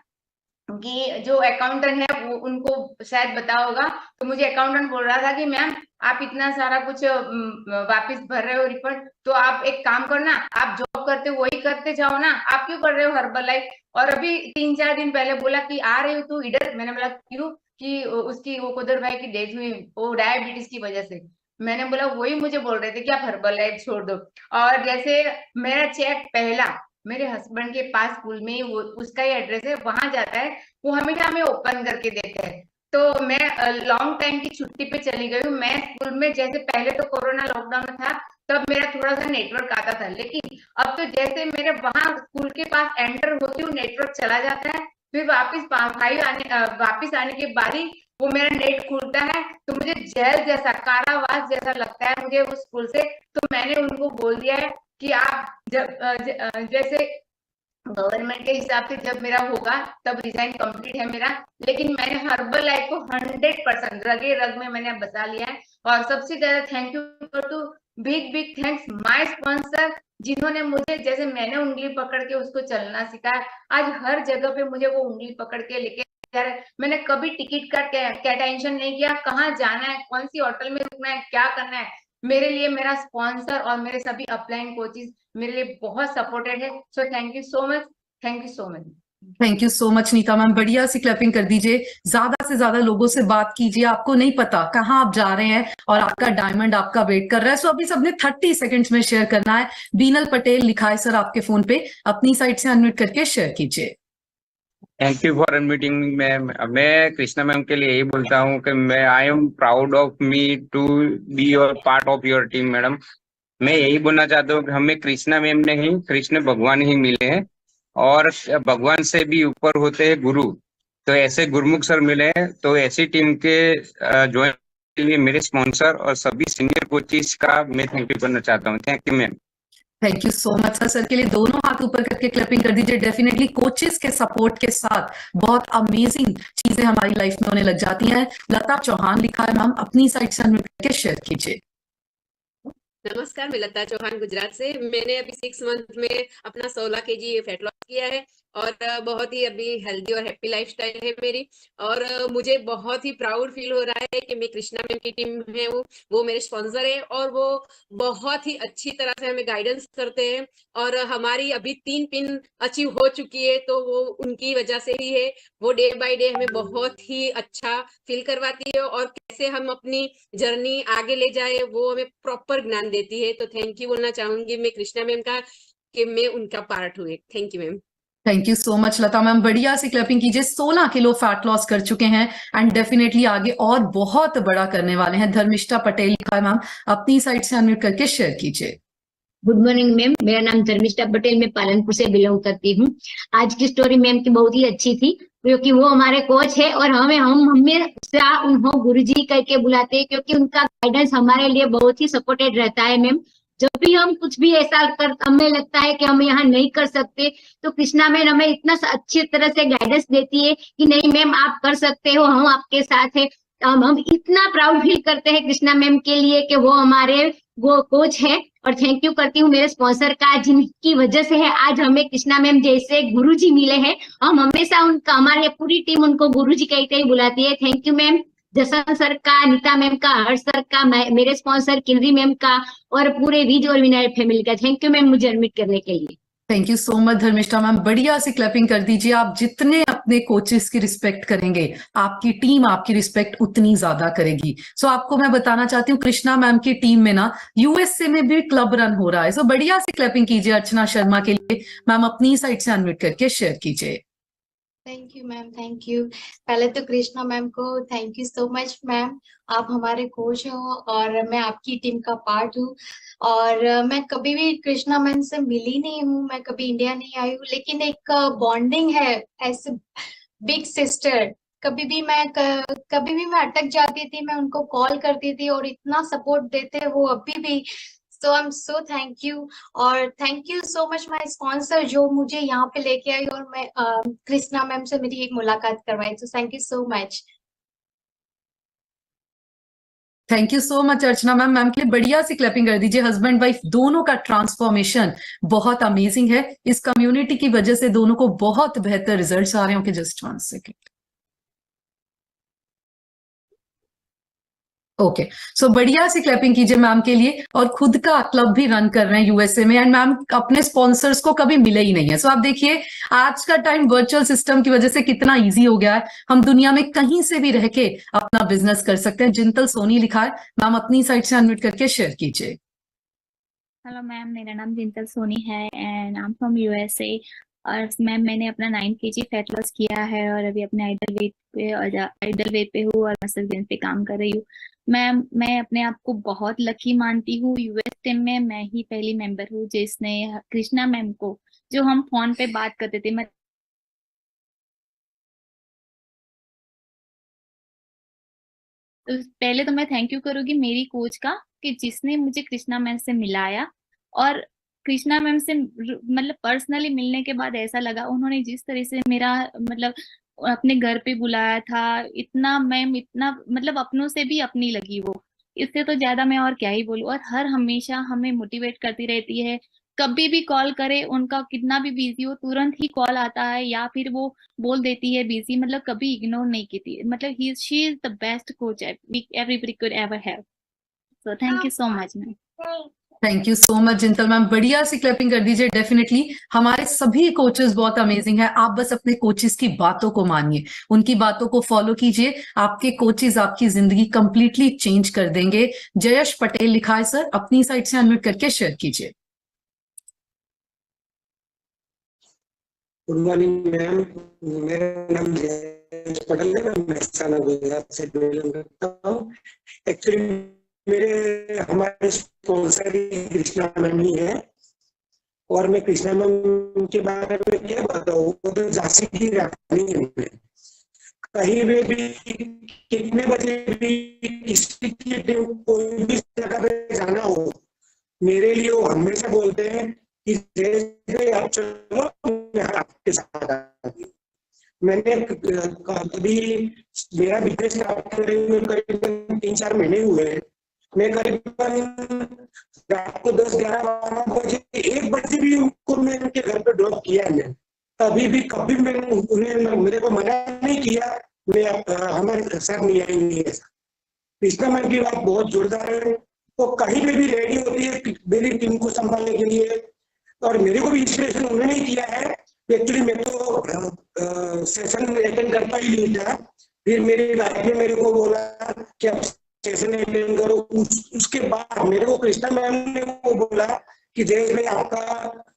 Speaker 3: कि जो अकाउंटेंट है वो उनको शायद पता होगा, तो मुझे अकाउंटेंट बोल रहा था कि मैम आप इतना सारा कुछ वापस भर रहे हो रिफंड, तो आप एक काम करना, आप जॉब करते हो वही करते जाओ ना, आप क्यों कर रहे हो हर्बल लाइफ। और अभी 3-4 दिन पहले बोला कि आ रही हो तू इधर, मैंने बोला क्यों, कि उसकी वो कुदर भाई की डेथ हुई वो डायबिटीज की वजह से। मैंने बोला वही मुझे बोल रहे थे कि आप हर्बल लाइफ छोड़ दो। और जैसे मेरा चेक पहला मेरे हस्बैंड के पास स्कूल में ही वो उसका ही एड्रेस है, वहां जाता है, वो हमेशा हमें ओपन करके देते हैं। तो मैं लॉन्ग टाइम की छुट्टी पे चली गई हूँ। मैं स्कूल में जैसे पहले तो कोरोना लॉकडाउन था तब मेरा थोड़ा सा नेटवर्क आता था, लेकिन अब तो जैसे मेरे वहां स्कूल के पास एंटर होती हूँ नेटवर्क चला जाता है, फिर वापिस आने के बाद ही वो मेरा नेट खुलता है, तो मुझे जेल जैसा, कारावास जैसा लगता है मुझे उस स्कूल से। तो मैंने उनको बोल दिया है कि आप जैसे गवर्नमेंट के हिसाब से जब मेरा होगा तब रिजाइन कंप्लीट है मेरा, लेकिन मैंने हर्बल लाइफ को 100% रगे रग में मैंने बसा लिया है। और सबसे ज्यादा thank you to big thanks my sponsor, जिन्होंने मुझे, जैसे मैंने उंगली पकड़ के उसको चलना सिखाया, आज हर जगह पे मुझे वो उंगली पकड़ के लेके जा रहे। मैंने कभी टिकट का क्या टेंशन नहीं किया, कहाँ जाना है, कौन सी होटल में रुकना है, क्या करना है। मेरे लिए मेरा स्पॉन्सर और मेरे सभी अपलाइन कोचेस मेरे लिए बहुत सपोर्टेड है। So thank you so much, thank you so much.
Speaker 2: Thank you so much Nita ma'am, बढ़िया सी क्लैपिंग कर दीजिए। ज्यादा से ज्यादा लोगों से बात कीजिए, आपको नहीं पता कहाँ आप जा रहे हैं और आपका डायमंड आपका वेट कर रहा है। सो अभी सबने 30 सेकंड्स में शेयर करना है। बीनल पटेल लिखा है सर आपके फोन पे, अपनी साइड से अनम्यूट करके शेयर कीजिए।
Speaker 4: Thank you for meeting ma'am. मैं कृष्णा मैम के लिए यही बोलता हूँ कि मैं I am proud of me to be your part of your team madam. मैं यही बोलना चाहता हूँ कि हमें कृष्णा मैम नहीं, कृष्ण भगवान ही मिले हैं और भगवान से भी ऊपर होते हैं गुरु। तो ऐसे गुरमुख सर मिले हैं, तो ऐसी टीम के ज्वाइन के लिए मेरे स्पॉन्सर और सभी सीनियर कोचेस का मैं थैंक यू करना चाहता हूँ। Thank you ma'am.
Speaker 2: Thank you so much sir के लिए दोनों हाथ ऊपर करके क्लैपिंग कर दीजिए। डेफिनेटली कोचेस के सपोर्ट के साथ बहुत अमेजिंग चीजें हमारी लाइफ में होने लग जाती हैं। लता चौहान लिखा है मैम, अपनी साइड से अनम्यूट करके शेयर कीजिए।
Speaker 5: नमस्कार, मैं लता चौहान गुजरात से। मैंने अभी 6 मंथ में अपना 16 kg फैट लॉस किया है और बहुत ही अभी हेल्दी और हैप्पी लाइफस्टाइल है मेरी। और मुझे बहुत ही प्राउड फील हो रहा है कि मैं कृष्णा मैम की टीम में हूँ, वो मेरे स्पॉन्सर है और वो बहुत ही अच्छी तरह से हमें गाइडेंस करते हैं। और हमारी अभी 3 पिन अचीव हो चुकी है, तो वो उनकी वजह से ही है। वो डे बाय डे हमें बहुत ही अच्छा फील करवाती है और कैसे हम अपनी जर्नी आगे ले जाए वो हमें प्रॉपर ज्ञान देती है। तो थैंक यू बोलना चाहूंगी मैं कृष्णा मैम का कि मैं उनका पार्ट हुई। Thank you ma'am.
Speaker 2: Thank you so much Lata ma'am, बढ़िया सी क्लैपिंग कीजिए। 16 किलो फैट लॉस कर चुके हैं एंड डेफिनेटली आगे और बहुत बड़ा करने वाले हैं। धर्मिष्ठा पटेल लिखा है मैम, अपनी साइड से अनम्यूट करके शेयर कीजिए।
Speaker 6: गुड मॉर्निंग मैम, मेरा नाम धर्मिष्ठा पटेल, मैं पालनपुर से बिलोंग करती हूँ। आज की स्टोरी मैम की बहुत ही अच्छी थी, क्योंकि वो हमारे कोच है और हम हमेशा उनको गुरुजी करके बुलाते हैं, क्योंकि उनका गाइडेंस हमारे लिए बहुत ही सपोर्टेड रहता है मैम। जब भी हम कुछ भी ऐसा हमें लगता है कि हम यहाँ नहीं कर सकते, तो कृष्णा मैम हमें इतना अच्छी तरह से गाइडेंस देती है कि नहीं मैम आप कर सकते हो, हम आपके साथ है। हम इतना प्राउड फील करते हैं कृष्णा मैम के लिए कि वो हमारे वो कोच है। और थैंक यू करती हूँ मेरे स्पॉन्सर का, जिनकी वजह से है आज हमें कृष्णा मैम जैसे गुरुजी मिले हैं। हम हमेशा उनका, हमारी पूरी टीम उनको गुरुजी कहते ही बुलाती है। Thank you ma'am, Jaswant sir का, नीता मैम का, हर्ष सर का, मेरे स्पॉन्सर किन्नरी मैम का और पूरे विज और विनय फैमिली का। थैंक यू मैम मुझे एडमिट करने के लिए।
Speaker 2: Thank you so much Dharmishtha ma'am, बढ़िया सी क्लैपिंग कर दीजिए। आप जितने अपने कोचेस की रिस्पेक्ट करेंगे, आपकी टीम आपकी रिस्पेक्ट उतनी ज्यादा करेगी। सो आपको मैं बताना चाहती हूँ कृष्णा मैम की टीम में ना यूएसए में भी क्लब रन हो रहा है। सो बढ़िया सी क्लैपिंग कीजिए अर्चना शर्मा के लिए। मैम अपनी साइड से अनम्यूट करके शेयर कीजिए।
Speaker 7: Thank you ma'am, thank you. पहले तो कृष्णा मैम को thank you so much ma'am, आप हमारे कोच हो और मैं आपकी टीम का पार्ट हूँ। और मैं कभी भी कृष्णा मैम से मिली नहीं हूँ, मैं कभी इंडिया नहीं आई हूँ, लेकिन एक बॉन्डिंग है ऐसे बिग सिस्टर। कभी भी मैं अटक जाती थी, मैं उनको कॉल करती थी और इतना सपोर्ट देते वो अभी भी। So I am so thank you. और thank you so much my sponsor जो मुझे यहाँ पे लेके आई और मैं कृष्णा मैम से मेरी एक मुलाकात करवाई। सो thank you so much.
Speaker 2: Thank you so much Archana ma'am. Ma'am के लिए बढ़िया सी क्लैपिंग कर दीजिए। हस्बैंड वाइफ दोनों का ट्रांसफॉर्मेशन बहुत अमेजिंग है। इस कम्युनिटी की वजह से दोनों को बहुत बेहतर रिजल्ट्स आ रहे हैं। Just 1 second. ओके, सो बढ़िया सी क्लैपिंग कीजिए मैम के लिए। और खुद का क्लब भी रन कर रहे हैं यूएसए में एंड मैम अपने स्पॉन्सर्स को कभी मिले ही नहीं है। सो आप देखिए आज का टाइम वर्चुअल सिस्टम की वजह से कितना इजी हो गया है। हम दुनिया में कहीं से भी रह के अपना बिजनेस कर सकते हैं। जिंतल सोनी लिखा है, मैम अपनी साइड से अनम्यूट करके शेयर कीजिए।
Speaker 8: हेलो मैम, मेरा नाम जिंतल सोनी है and I am from USA. और मैम मैंने अपना 9 kg फैट लॉस किया है और अभी अपने आइडल वेट पे हूँ और मसल गेन पे काम कर रही हूँ। मैम मैं अपने आप को बहुत लकी मानती हूँ। यूएस टीम में मैं ही पहली मेंबर हूँ जिसने कृष्णा मैम को, जो हम फोन पे बात करते थे, मैं तो पहले तो मैं थैंक यू करूंगी मेरी कोच का कि जिसने मुझे कृष्णा मैम से मिलाया। और कृष्णा मैम से मतलब पर्सनली मिलने के बाद ऐसा लगा, उन्होंने जिस तरह से मेरा मतलब अपने घर पे बुलाया था, इतना मैम इतना मतलब अपनों से भी अपनी लगी वो। इससे तो ज्यादा मैं और क्या ही बोलूं। और हर हमेशा हमें मोटिवेट करती रहती है। कभी भी कॉल करे, उनका कितना भी बिजी हो तुरंत ही कॉल आता है, या फिर वो बोल देती है बिजी, मतलब कभी इग्नोर नहीं की थी। मतलब she is the best coach everybody could ever have. So thank you so much ma'am.
Speaker 2: Thank you so much Jintal ma'am, बढ़िया सी क्लैपिंग कर दीजिए। डेफिनेटली हमारे सभी कोचेस बहुत अमेजिंग है। आप बस अपने कोचेस की बातों को मानिए, उनकी बातों को फॉलो कीजिए। आपके कोचेस आपकी जिंदगी कंप्लीटली चेंज कर देंगे। जयेश पटेल लिखा है सर, अपनी साइड से अनम्यूट करके शेयर कीजिए।
Speaker 9: गुड मॉर्निंग मैम, मेरा नाम जयेश पटेल है, मैं महसाना गुजरात से बिलोंग करता हूँ। एक्चुअली हमारे स्पॉन्सर ही कृष्णा मैम ही है और मैं कृष्णा मैम के बारे में क्या बताऊँ, वो तो झांसी की रानी है। कहीं भी कितने बजे भी किसी की कोई भी जगह पे जाना हो, मेरे लिए वो हमेशा बोलते हैं कि जैसे आप चलो मैं आपके साथ आऊंगी। मैंने कभी मेरा बिजनेस स्टार्ट करे हुए करीबन 3-4 महीने हुए हैं। मैं करीबन रात को 10-11-12 बजे 1 बजे भी उनको मैं उनके घर पे ड्रॉप किया है। अभी भी कभी मैंने उन्हें मेरे को मना नहीं किया मैं हमारे साथ नहीं आएंगे ऐसा। कृष्णा मैम की बात बहुत जोरदार है, वो कहीं पे भी रेडी होती है मेरी टीम को संभालने के लिए, और मेरे को भी इंस्पिरेशन उन्होंने ही किया है। एक्चुअली मैं तो सेशन अटेंड करता ही नहीं था, फिर मेरी लाइफ में मेरे को बोला कि आप सेशन अटेंड करो। उसके बाद मेरे को कृष्णा मैम ने वो बोला कि जयेश भाई आपका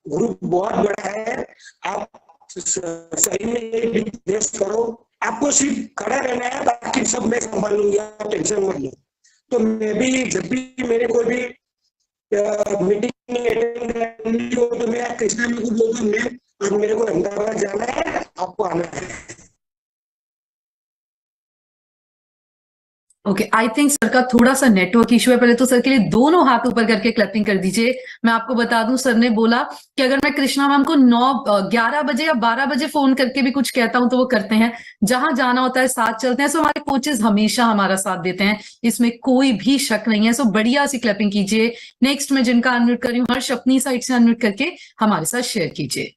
Speaker 9: ग्रुप बहुत बड़ा है, आप सही में बिजनेस करो, आपको सिर्फ खड़ा रहना है, बाकी सब मैं संभाल लूंगी, आप टेंशन मत लो। तो मैं भी जब भी मेरे को भी मीटिंग अटेंड करनी हो तो मैं कृष्णा मैम को बोलता हूँ मैम अब मेरे को अहमदाबाद जाना है, आपको आना है।
Speaker 2: ओके, आई थिंक सर का थोड़ा सा नेटवर्क इशू है। पहले तो सर के लिए दोनों हाथ ऊपर करके क्लैपिंग कर दीजिए। मैं आपको बता दूं, सर ने बोला कि अगर मैं कृष्णा मैम को 11 बजे या 12 बजे फोन करके भी कुछ कहता हूं तो वो करते हैं, जहां जाना होता है साथ चलते हैं। सो हमारे कोचेस हमेशा हमारा साथ देते हैं, इसमें कोई भी शक नहीं है। सो बढ़िया सी क्लैपिंग कीजिए। नेक्स्ट मैं जिनका अनम्यूट कर रही हूँ, हर्ष अपनी साइड से अनम्यूट करके हमारे साथ शेयर कीजिए।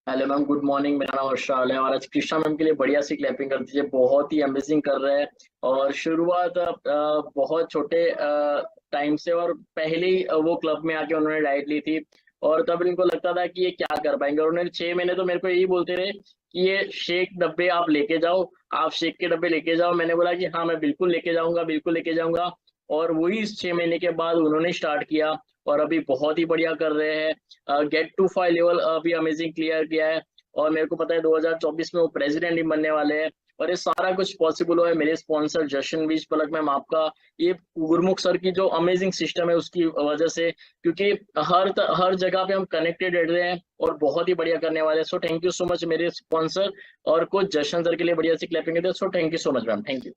Speaker 10: Hello ma'am, good morning. मेरा नाम हर्षाल है और आज कृष्णा मैम के लिए बढ़िया सी क्लैपिंग कर दीजिए। बहुत ही अमेजिंग कर रहे हैं और शुरुआत बहुत छोटे टाइम से, और पहले ही वो क्लब में आके उन्होंने डाइट ली थी और तब इनको लगता था कि ये क्या कर पाएंगे। और उन्होंने 6 महीने तो मेरे को यही बोलते रहे कि ये शेक डब्बे आप लेके जाओ, आप शेक के डब्बे लेके जाओ। मैंने बोला कि हाँ मैं बिल्कुल लेके जाऊंगा, बिल्कुल लेके जाऊंगा। और वही इस 6 महीने के बाद उन्होंने स्टार्ट किया और अभी बहुत ही बढ़िया कर रहे हैं। गेट टू 5 लेवल अभी अमेजिंग क्लियर किया है और मेरे को पता है 2024 में वो प्रेसिडेंट ही बनने वाले हैं। और ये सारा कुछ पॉसिबल हुआ है मेरे स्पॉन्सर जशन बीज पलक मैम, आपका ये गुरमुख सर की जो अमेजिंग सिस्टम है उसकी वजह से, क्योंकि हर जगह पे हम कनेक्टेड रह रहे हैं और बहुत ही बढ़िया करने वाले हैं। So thank you so much मेरे स्पॉन्सर और कोच जशन सर के लिए बढ़िया सी क्लैपिंग है। So thank you so much ma'am, thank you.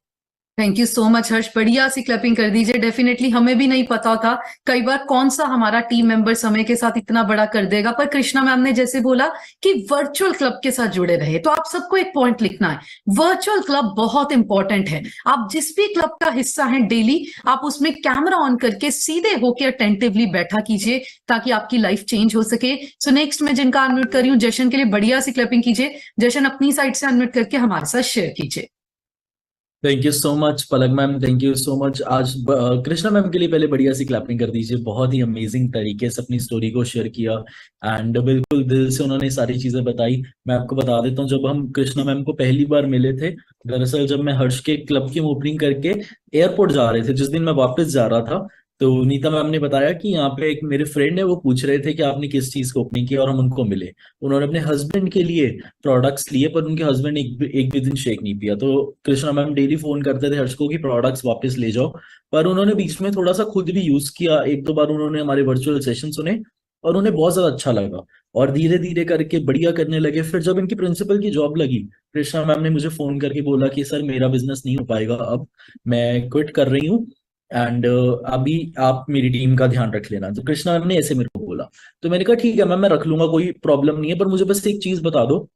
Speaker 2: Thank you so much Harsh, बढ़िया सी क्लैपिंग कर दीजिए। डेफिनेटली हमें भी नहीं पता था कई बार कौन सा हमारा टीम मेंबर समय के साथ इतना बड़ा कर देगा, पर कृष्णा मैम ने जैसे बोला कि वर्चुअल क्लब के साथ जुड़े रहे। तो आप सबको एक पॉइंट लिखना है, वर्चुअल क्लब बहुत इंपॉर्टेंट है। आप जिस भी क्लब का हिस्सा हैं डेली, आप उसमें कैमरा ऑन करके सीधे होकर अटेंटिवली बैठा कीजिए ताकि आपकी लाइफ चेंज हो सके। सो नेक्स्ट मैं जिनका अनम्यूट कर रही हूँ, जशन के लिए बढ़िया सी क्लैपिंग कीजिए। जशन अपनी साइड से अनम्यूट करके हमारे साथ शेयर कीजिए।
Speaker 11: Thank you so much Palak ma'am, thank you so much. आज कृष्णा मैम के लिए पहले बढ़िया सी क्लैपिंग कर दीजिए। बहुत ही अमेजिंग तरीके से अपनी स्टोरी को शेयर किया एंड बिल्कुल दिल से उन्होंने सारी चीजें बताई। मैं आपको बता देता हूँ, जब हम कृष्णा मैम को पहली बार मिले थे, दरअसल जब मैं हर्ष के क्लब की ओपनिंग करके एयरपोर्ट जा रहे थे, जिस दिन मैं वापस जा रहा था, तो नीता मैम ने बताया कि यहाँ पे एक मेरे फ्रेंड है, वो पूछ रहे थे कि आपने किस चीज को ओपनिंग किया, और हम उनको मिले। उन्होंने अपने हस्बैंड के लिए प्रोडक्ट्स लिए, पर उनके हस्बैंड एक भी दिन शेक नहीं पिया। तो कृष्णा मैम डेली फोन करते थे हर्ष को कि प्रोडक्ट्स वापस ले जाओ, पर उन्होंने बीच में थोड़ा सा खुद भी यूज किया। 1-2 बार उन्होंने हमारे वर्चुअल सेशन सुने और उन्हें बहुत ज्यादा अच्छा लगा और धीरे धीरे करके बढ़िया करने लगे। फिर जब इनकी प्रिंसिपल की जॉब लगी, कृष्णा मैम ने मुझे फोन करके बोला कि सर मेरा बिजनेस नहीं हो पाएगा, अब मैं क्विट कर रही हूँ एंड अभी आप मेरी टीम का ध्यान रख लेना। तो कृष्णा मैम ने ऐसे मेरे को बोला, तो मैंने कहा ठीक है मैम, मैं रख लूंगा, कोई प्रॉब्लम नहीं है, पर मुझे बस एक चीज बता दो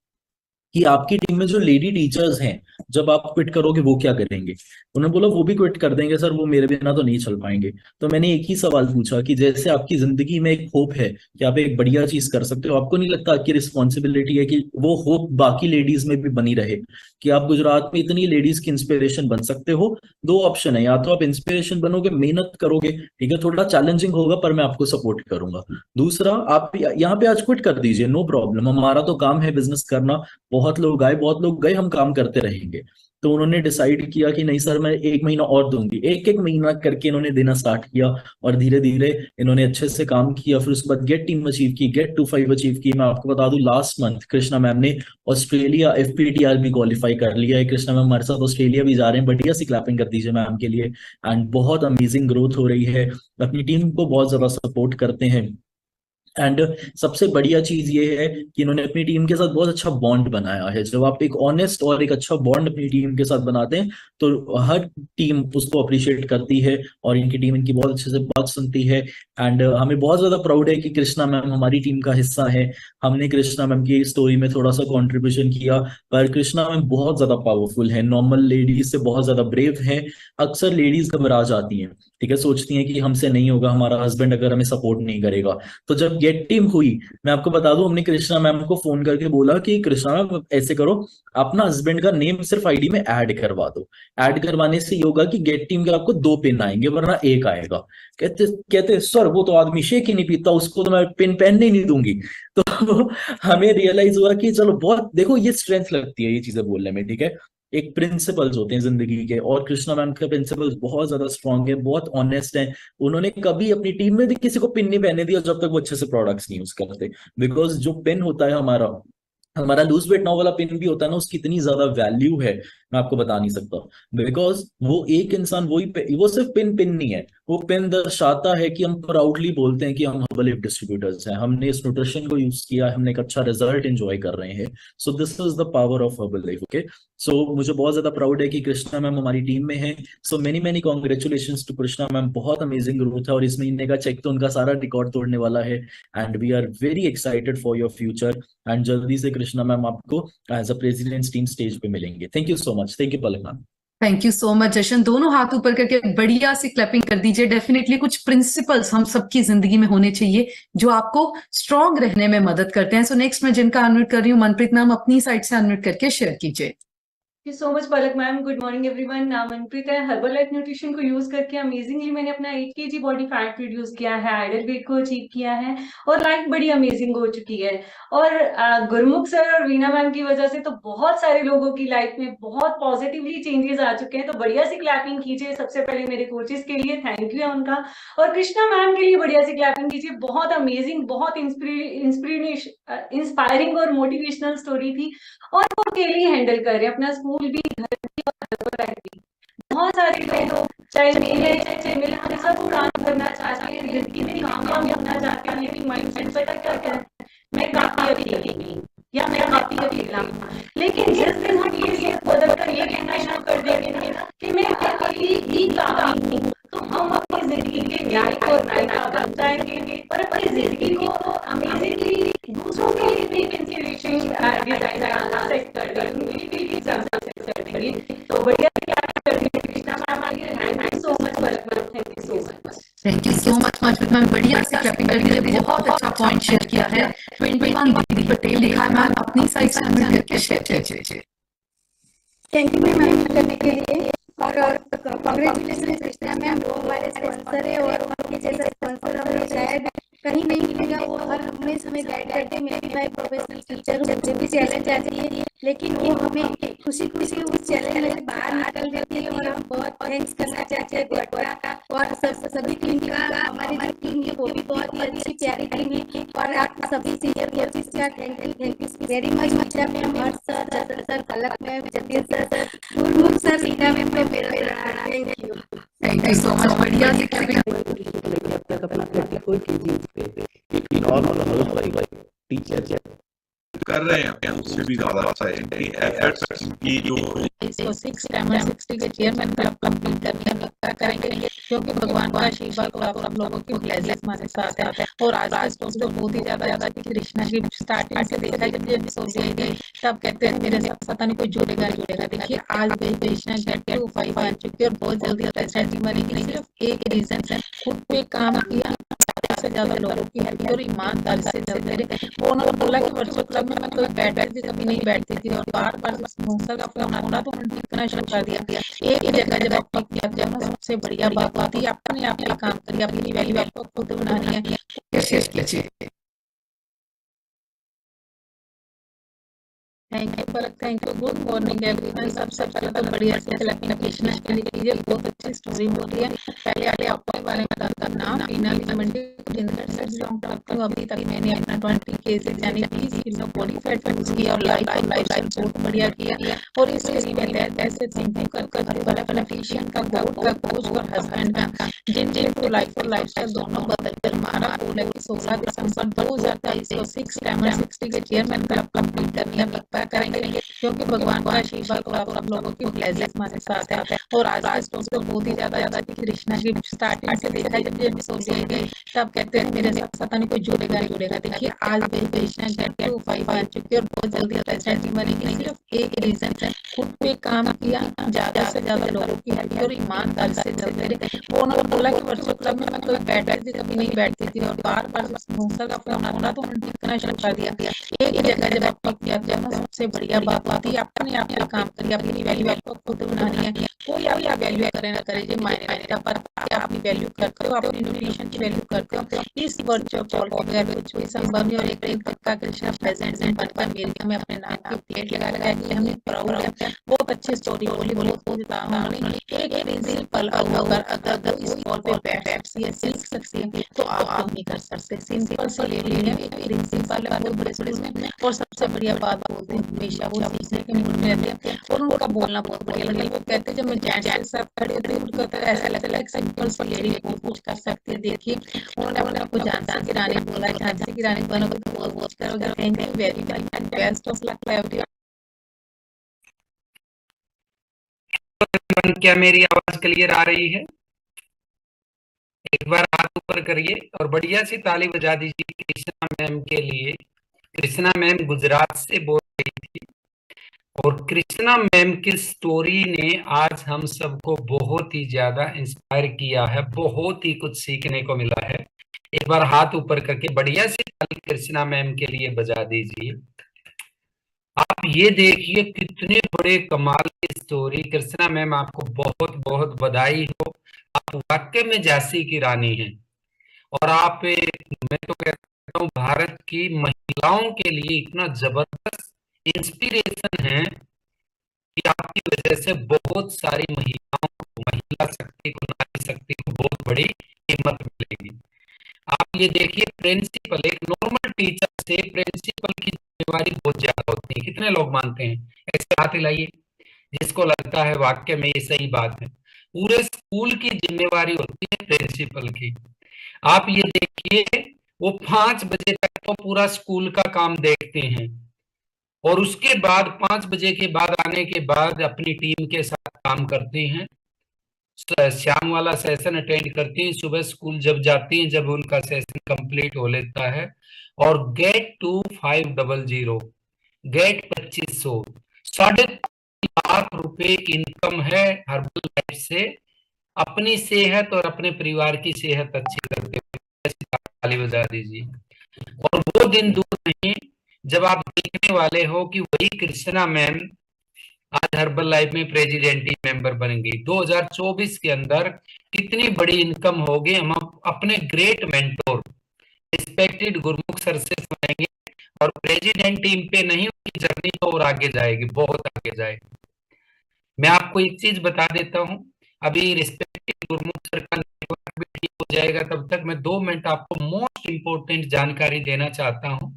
Speaker 11: कि आपकी टीम में जो लेडी टीचर्स हैं, जब आप क्विट करोगे वो क्या करेंगे। उन्होंने बोला वो भी क्विट कर देंगे सर, वो मेरे बिना तो नहीं चल पाएंगे। तो मैंने एक ही सवाल पूछा कि जैसे आपकी जिंदगी में एक होप है कि आप एक बढ़िया चीज कर सकते हो, आपको नहीं लगता आपकी रिस्पॉन्सिबिलिटी है कि वो होप बाकी लेडीज में भी बनी रहे, कि आप गुजरात में इतनी लेडीज की इंस्पिरेशन बन सकते हो। 2 ऑप्शन है, या तो आप इंस्पिरेशन बनोगे, मेहनत करोगे, ठीक है, थोड़ा चैलेंजिंग होगा पर मैं आपको सपोर्ट करूंगा। दूसरा, आप यहाँ पे आज क्विट कर दीजिए, नो प्रॉब्लम, हमारा तो काम है बिजनेस करना, बहुत लोग आए बहुत लोग गए, हम काम करते रहेंगे। तो उन्होंने डिसाइड किया कि नहीं सर मैं 1 महीना और दूंगी। एक महीना करके इन्होंने देना स्टार्ट किया और धीरे धीरे इन्होंने अच्छे से काम किया। फिर उसके बाद गेट टीम अचीव की, गेट टू 5 अचीव की। मैं आपको बता दूं लास्ट मंथ कृष्णा मैम ने ऑस्ट्रेलिया FPTR भी क्वालिफाई कर लिया है। कृष्णा मैम हमारे साथ ऑस्ट्रेलिया भी जा रहे हैं, बढ़िया सी क्लैपिंग कर दीजिए मैम के लिए। एंड बहुत अमेजिंग ग्रोथ हो रही है, अपनी टीम को बहुत ज्यादा सपोर्ट करते हैं। एंड सबसे बढ़िया चीज ये है कि इन्होंने अपनी टीम के साथ बहुत अच्छा बॉन्ड बनाया है। जब आप एक ऑनेस्ट और एक अच्छा बॉन्ड अपनी टीम के साथ बनाते हैं तो हर टीम उसको अप्रिशिएट करती है और इनकी टीम इनकी बहुत अच्छे से बात सुनती है। एंड हमें बहुत ज्यादा प्राउड है कि कृष्णा मैम हमारी टीम का हिस्सा है। हमने कृष्णा मैम की स्टोरी में थोड़ा सा कॉन्ट्रीब्यूशन किया, पर कृष्णा मैम बहुत ज्यादा पावरफुल है, नॉर्मल लेडीज से बहुत ज्यादा ब्रेव है। अक्सर लेडीज घबरा जाती हैं, ठीक है, सोचती हैं कि हमसे नहीं होगा, हमारा हस्बैंड अगर हमें सपोर्ट नहीं करेगा। तो जब गेट टीम हुई, मैं आपको बता दूं, हमने कृष्णा मैम को फोन करके बोला कि कृष्णा मैम ऐसे करो, अपना हस्बैंड का नेम सिर्फ आईडी में ऐड करवा दो। ऐड करवाने से ये होगा कि गेट टीम के आपको 2 पिन आएंगे वरना 1 आएगा। कहते सर वो तो आदमी शेक ही नहीं पीता, उसको तो मैं पिन पहनने ही नहीं दूंगी। तो हमें रियलाइज हुआ कि चलो बहुत, देखो ये स्ट्रेंथ लगती है ये चीजें बोलने में, ठीक है। एक प्रिंसिपल्स होते हैं जिंदगी के, और कृष्णा मैम के प्रिंसिपल्स बहुत ज्यादा स्ट्रांग है, बहुत ऑनेस्ट है। उन्होंने कभी अपनी टीम में भी किसी को पिन नहीं पहने दिया जब तक वो अच्छे से प्रोडक्ट्स नहीं यूज करते। बिकॉज जो पिन होता है हमारा लूज वेट नाव वाला पिन भी होता है ना, उसकी इतनी ज्यादा वैल्यू है मैं आपको बता नहीं सकता। बिकॉज वो एक इंसान वो सिर्फ पिन नहीं है, वो पिन दर्शाता है कि हम प्राउडली बोलते हैं कि हम हर्बल डिस्ट्रीब्यूटर्स हैं, हमने इस न्यूट्रिशन को यूज किया, हमने एक अच्छा रिजल्ट एंजॉय कर रहे हैं। So this is the power of Herbalife. Okay, so मुझे बहुत ज्यादा प्राउड है कि कृष्णा मैम हमारी टीम में है। So many congratulations to Krishna ma'am, बहुत अमेजिंग ग्रोथ है और इस महीने का चेक तो उनका सारा रिकॉर्ड तोड़ने वाला है। And we are very excited for your future. And जल्दी से कृष्णा मैम आपको as a president team stage पे मिलेंगे। Thank you so much. Thank you Palak ma'am.
Speaker 2: Thank you so much Jashan, दोनों हाथ ऊपर करके बढ़िया सी क्लैपिंग कर दीजिए। डेफिनेटली कुछ प्रिंसिपल्स हम सबकी जिंदगी में होने चाहिए जो आपको स्ट्रांग रहने में मदद करते हैं। सो नेक्स्ट मैं जिनका अनम्यूट कर रही हूँ, मनप्रीत मैम अपनी साइड से अनम्यूट करके शेयर कीजिए।
Speaker 12: Thank you so much Palak ma'am. Good morning everyone. नाम मनप्रीत है। हर्बल लाइफ न्यूट्रिशन को यूज करके अमेजिंगली मैंने अपना 8 kg बॉडी फैट रिड्यूस किया है, आइडल वेट को अचीव किया है और लाइफ बड़ी अमेजिंग हो चुकी है। और गुरमुख सर और वीना मैम की वजह से तो बहुत सारे लोगों की लाइफ में बहुत पॉजिटिवली चेंजेस आ चुके हैं। तो बढ़िया सी क्लैपिंग कीजिए सबसे पहले मेरे कोचेस के लिए, थैंक यू है उनका। और कृष्णा मैम के लिए बढ़िया सी क्लैपिंग कीजिए। बहुत अमेजिंग, बहुत इंस्पायरिंग और मोटिवेशनल स्टोरी थी। और वो अकेले हैंडल कर रहे हैं अपना स्कूल भी, घर भी और हर्बल लाइफ भी। बहुत सारे लोग चाहे मेरे चाहे मेरे हम सब काम करना चाहते हैं, जिंदगी में कामयाब होना चाहते हैं, लेकिन माइंडसेट पता क्या है, मैं काफी अकेली हूँ या मैं काफी अकेला हूँ। लेकिन जिस दिन हम ये बदल कर ये कहना शुरू कर देंगे ना कि मैं अकेली ही काफी हूँ, तो हम अपनी जिंदगी के नायक और नायिका बन जाएंगे और अपनी जिंदगी को अमेजिंगली दूसरों के लिए भी इंस्पिरेशन डिजाइन सेट कर देंगे। तो बढ़िया कृष्णा मैम आइए। Thank you so much Palak ma'am, thank you so much.
Speaker 2: Thank you so much Manpreet ma'am, बढ़िया से क्लैपिंग करके बहुत अच्छा पॉइंट शेयर किया है। 21 दीदी पटेल लिखा है, मैम अपनी साइड से अनम्यूट करके शेयर कीजिए।
Speaker 13: थैंक यू मैम करने के लिए और कांग्रेचुलेशन कृष्णा मैम, वो हमारे स्पॉन्सर है और उनके जैसा स्पॉन्सर हमें शायद कहीं नहीं मिलेगा। वो हर हमेशा हमें गाइड करते हैं। मैं भी भाई प्रोफेशनल टीचर हूँ, मुझे भी चैलेंज आती है, लेकिन वो हमें खुशी खुशी उस चैलेंज में बाहर निकल जाती है। और हम बहुत थैंक्स करना चाहते हैं गोटवा का और सभी टीम का। हमारी जो टीम है वो भी बहुत ही अच्छी प्यारी टीम है। और आप सभी सीनियर कोचेस का थैंक यू वेरी मच। अच्छा मैम, हर्ष सर, पलक मैम, जतिन सर, गुरमुख सर, रीना मैम को मेरा
Speaker 2: थैंक यू सो मच। बढ़िया से
Speaker 14: अपना 34 kg पे नॉर्मल हाउस टीचर
Speaker 15: कर रहे हैं, उससे भी ज्यादा अच्छा है इनकी एफर्ट्स की जो
Speaker 16: 6 टाइमर 60 के चेयरमैन क्लब कंप्लीट करने करेंगे, क्योंकि भगवान का आशीर्वाद और आप सब लोगों की ब्लेसिंग्स हमारे साथ है। और आज तो बहुत ही ज्यादा कृष्णा की स्टार्टिंग से देखा, जब सोच गए तब कहते हैं मेरे साथ पता नहीं कोई जुड़ेगा। देखिए आज गई कृष्णा गेट टू 5 बन चुकी है और बहुत जल्दी प्रेसिडेंट बनेगी। सिर्फ एक रीजन है, खुद पे काम किया, से ज्यादा लोगों की हेल्प और ईमानदारी से चल रहे। वो उन्होंने बोला कि वर्चुअल क्लब में मैं कभी बैठती कभी नहीं बैठती थी और बार स्पॉन्सर का फोन आना तो उन्होंने करना शुरू कर दिया। एक ही जगह जब आप किया जाए ना, सबसे बढ़िया बात होती है अपने आप पे काम करिए, अपनी वैल्यू आपको खुद बनानी है। Thank you Palak, thank you. Good morning everyone. सबसे पहले तो बढ़िया से क्लैपिंग कृष्णा के लिए कीजिए, बहुत अच्छी स्टोरी बोली है। पहले अपने बारे में का नाम रीना मंडी बिलोंग करती हूँ। अभी तक मैंने अपना 20 kg यानी 30 किलो बॉडी फैट लूज किया और लाइफस्टाइल बहुत बढ़िया किया। और इसलिए मैं ऐसे थिंकिंग कर पॉलिटिशियन का गोड का कोच और हस्बैंड का जिन को लाइफ और लाइफस्टाइल दोनों बदल कर हमारा गोल है कि 16 दिसंबर 2023 को 6 टाइमर 60 के चेयरमैन क्लब कंप्लीट करने करेंगे, क्योंकि भगवान का आशीर्वाद और आप सब लोगों की ब्लेसिंग्स हमारे साथ है। और आज तो बहुत ही ज्यादा कृष्णा की स्टार्टिंग से देखा, जब सोच गए तब कहते हैं मेरे साथ पता नहीं कोई जुड़ेगा। देखिए आज गई कृष्णा गेट टू 5 बन चुकी है और बहुत जल्दी प्रेसिडेंट बनेगी। सिर्फ एक रीजन है, खुद हुए काम किया, ज्यादा से ज्यादा लोगों की हेल्प की और ईमानदारी से चलते रहे। वो उन्होंने बोला कि वर्चुअल क्लब में मैं कभी बैठती थी, कभी नहीं बैठती थी, और बार बार स्पॉन्सर का फोन आता तो उन्होंने दिखना शुरू कर दिया। एक ही जगह जब आप किया जाए, सबसे बढ़िया बात होती है अपने आप पे काम करिए, अपनी वैल्यू आपको खुद बनानी है। कोई आप वैल्यू करे ना करे, मायने पर आप अपनी वैल्यू करते हो, अपनी इन्विटेशन की वैल्यू करते हो। इस वर्चुअल कॉल के बगैर कुछ भी संभव नहीं। और एक दिन तक का कृष्णा प्रेजेंट बनकर अमेरिका में अपने नाम की प्लेट लगा लगाया कि हमें प्राउड है। बहुत अच्छी स्टोरी बोली, बहुत एक प्रिंसिपल अगर इस कॉल पे बैठ सीख सकती है तो आप नहीं कर सकते। सिंपल सी लेडी है, एक प्रिंसिपल है बहुत बड़े स्कूल में, और सबसे बढ़िया बात बोलते हैं हमेशा, वो सीखने के मूड में रहते हैं। और उनका बोलना बहुत बढ़िया लगा। वो कहते हैं जब मैं जेंट्स के साथ खड़े होते हैं उनको ऐसा लगता है सिंपल सी लेडी बहुत कुछ कर सकती है। देखिए उन्होंने आपको झांसी की रानी बोला, झांसी की रानी बनोगे तो बहुत कुछ करोगे। Thank you very much, best of luck everyone.
Speaker 17: क्या मेरी आवाज क्लियर आ रही है? एक बार हाथ ऊपर करिए और बढ़िया सी ताली बजा दीजिए कृष्णा मैम के लिए। कृष्णा मैम गुजरात से बोल रही थी और कृष्णा मैम की स्टोरी ने आज हम सबको बहुत ही ज्यादा इंस्पायर किया है, बहुत ही कुछ सीखने को मिला है। एक बार हाथ ऊपर करके बढ़िया सी ताली कृष्णा मैम के लिए बजा दीजिए। आप ये देखिए कितने बड़े कमाल की स्टोरी। कृष्णा मैम आपको बहुत बहुत बधाई हो, आप वाकई में झांसी की रानी हैं। और आप मैं तो कहता हूँ भारत की महिलाओं के लिए इतना जबरदस्त इंस्पिरेशन है कि आपकी वजह से बहुत सारी महिलाओं को, महिला शक्ति को, नारी शक्ति को बहुत बड़ी हिम्मत मिलेगी। आप ये देखिए प्रिंसिपल, एक नॉर्मल टीचर से प्रिंसिपल की जिम्मेवारी बहुत ज्यादा होती है। कितने लोग मानते हैं? ऐसे हाथ हिलाइए जिसको लगता है वाकई में ये सही बात है। पूरे स्कूल की जिम्मेवारी होती है प्रिंसिपल की। आप ये देखिए वो 5 बजे तक तो पूरा स्कूल का काम देखते हैं और उसके बाद 5 बजे के बाद आने के बाद अपनी टीम के साथ काम करते हैं। शाम वाला सेशन अटेंड करती हैं, सुबह स्कूल जब जाती हैं, जब उनका सेशन कंप्लीट हो लेता है और गेट 2500 गेट 2500 ₹3.5 लाख इनकम है हर्बल लाइफ से। अपनी सेहत और अपने परिवार की सेहत अच्छी करते हुए ताली बजा दीजिए। और वो दिन दूर नहीं जब आप देखने वाले हो कि वही कृष्णा मैम आज हर्बल लाइफ में प्रेसिडेंट मेंबर बन गई। 2024 के अंदर कितनी बड़ी इनकम होगी। हम अपने great mentor respected Gurmukh sir से सुनेंगे और प्रेसिडेंट टीम पे नहीं, उनकी जर्नी तो और आगे जाएगी, बहुत आगे जाएगी। मैं आपको एक चीज बता देता हूं, अभी रिस्पेक्टेड गुरमुख सर का नेटवर्क भी ठीक हो जाएगा, तब तक मैं 2 मिनट आपको मोस्ट इंपोर्टेंट जानकारी देना चाहता हूं।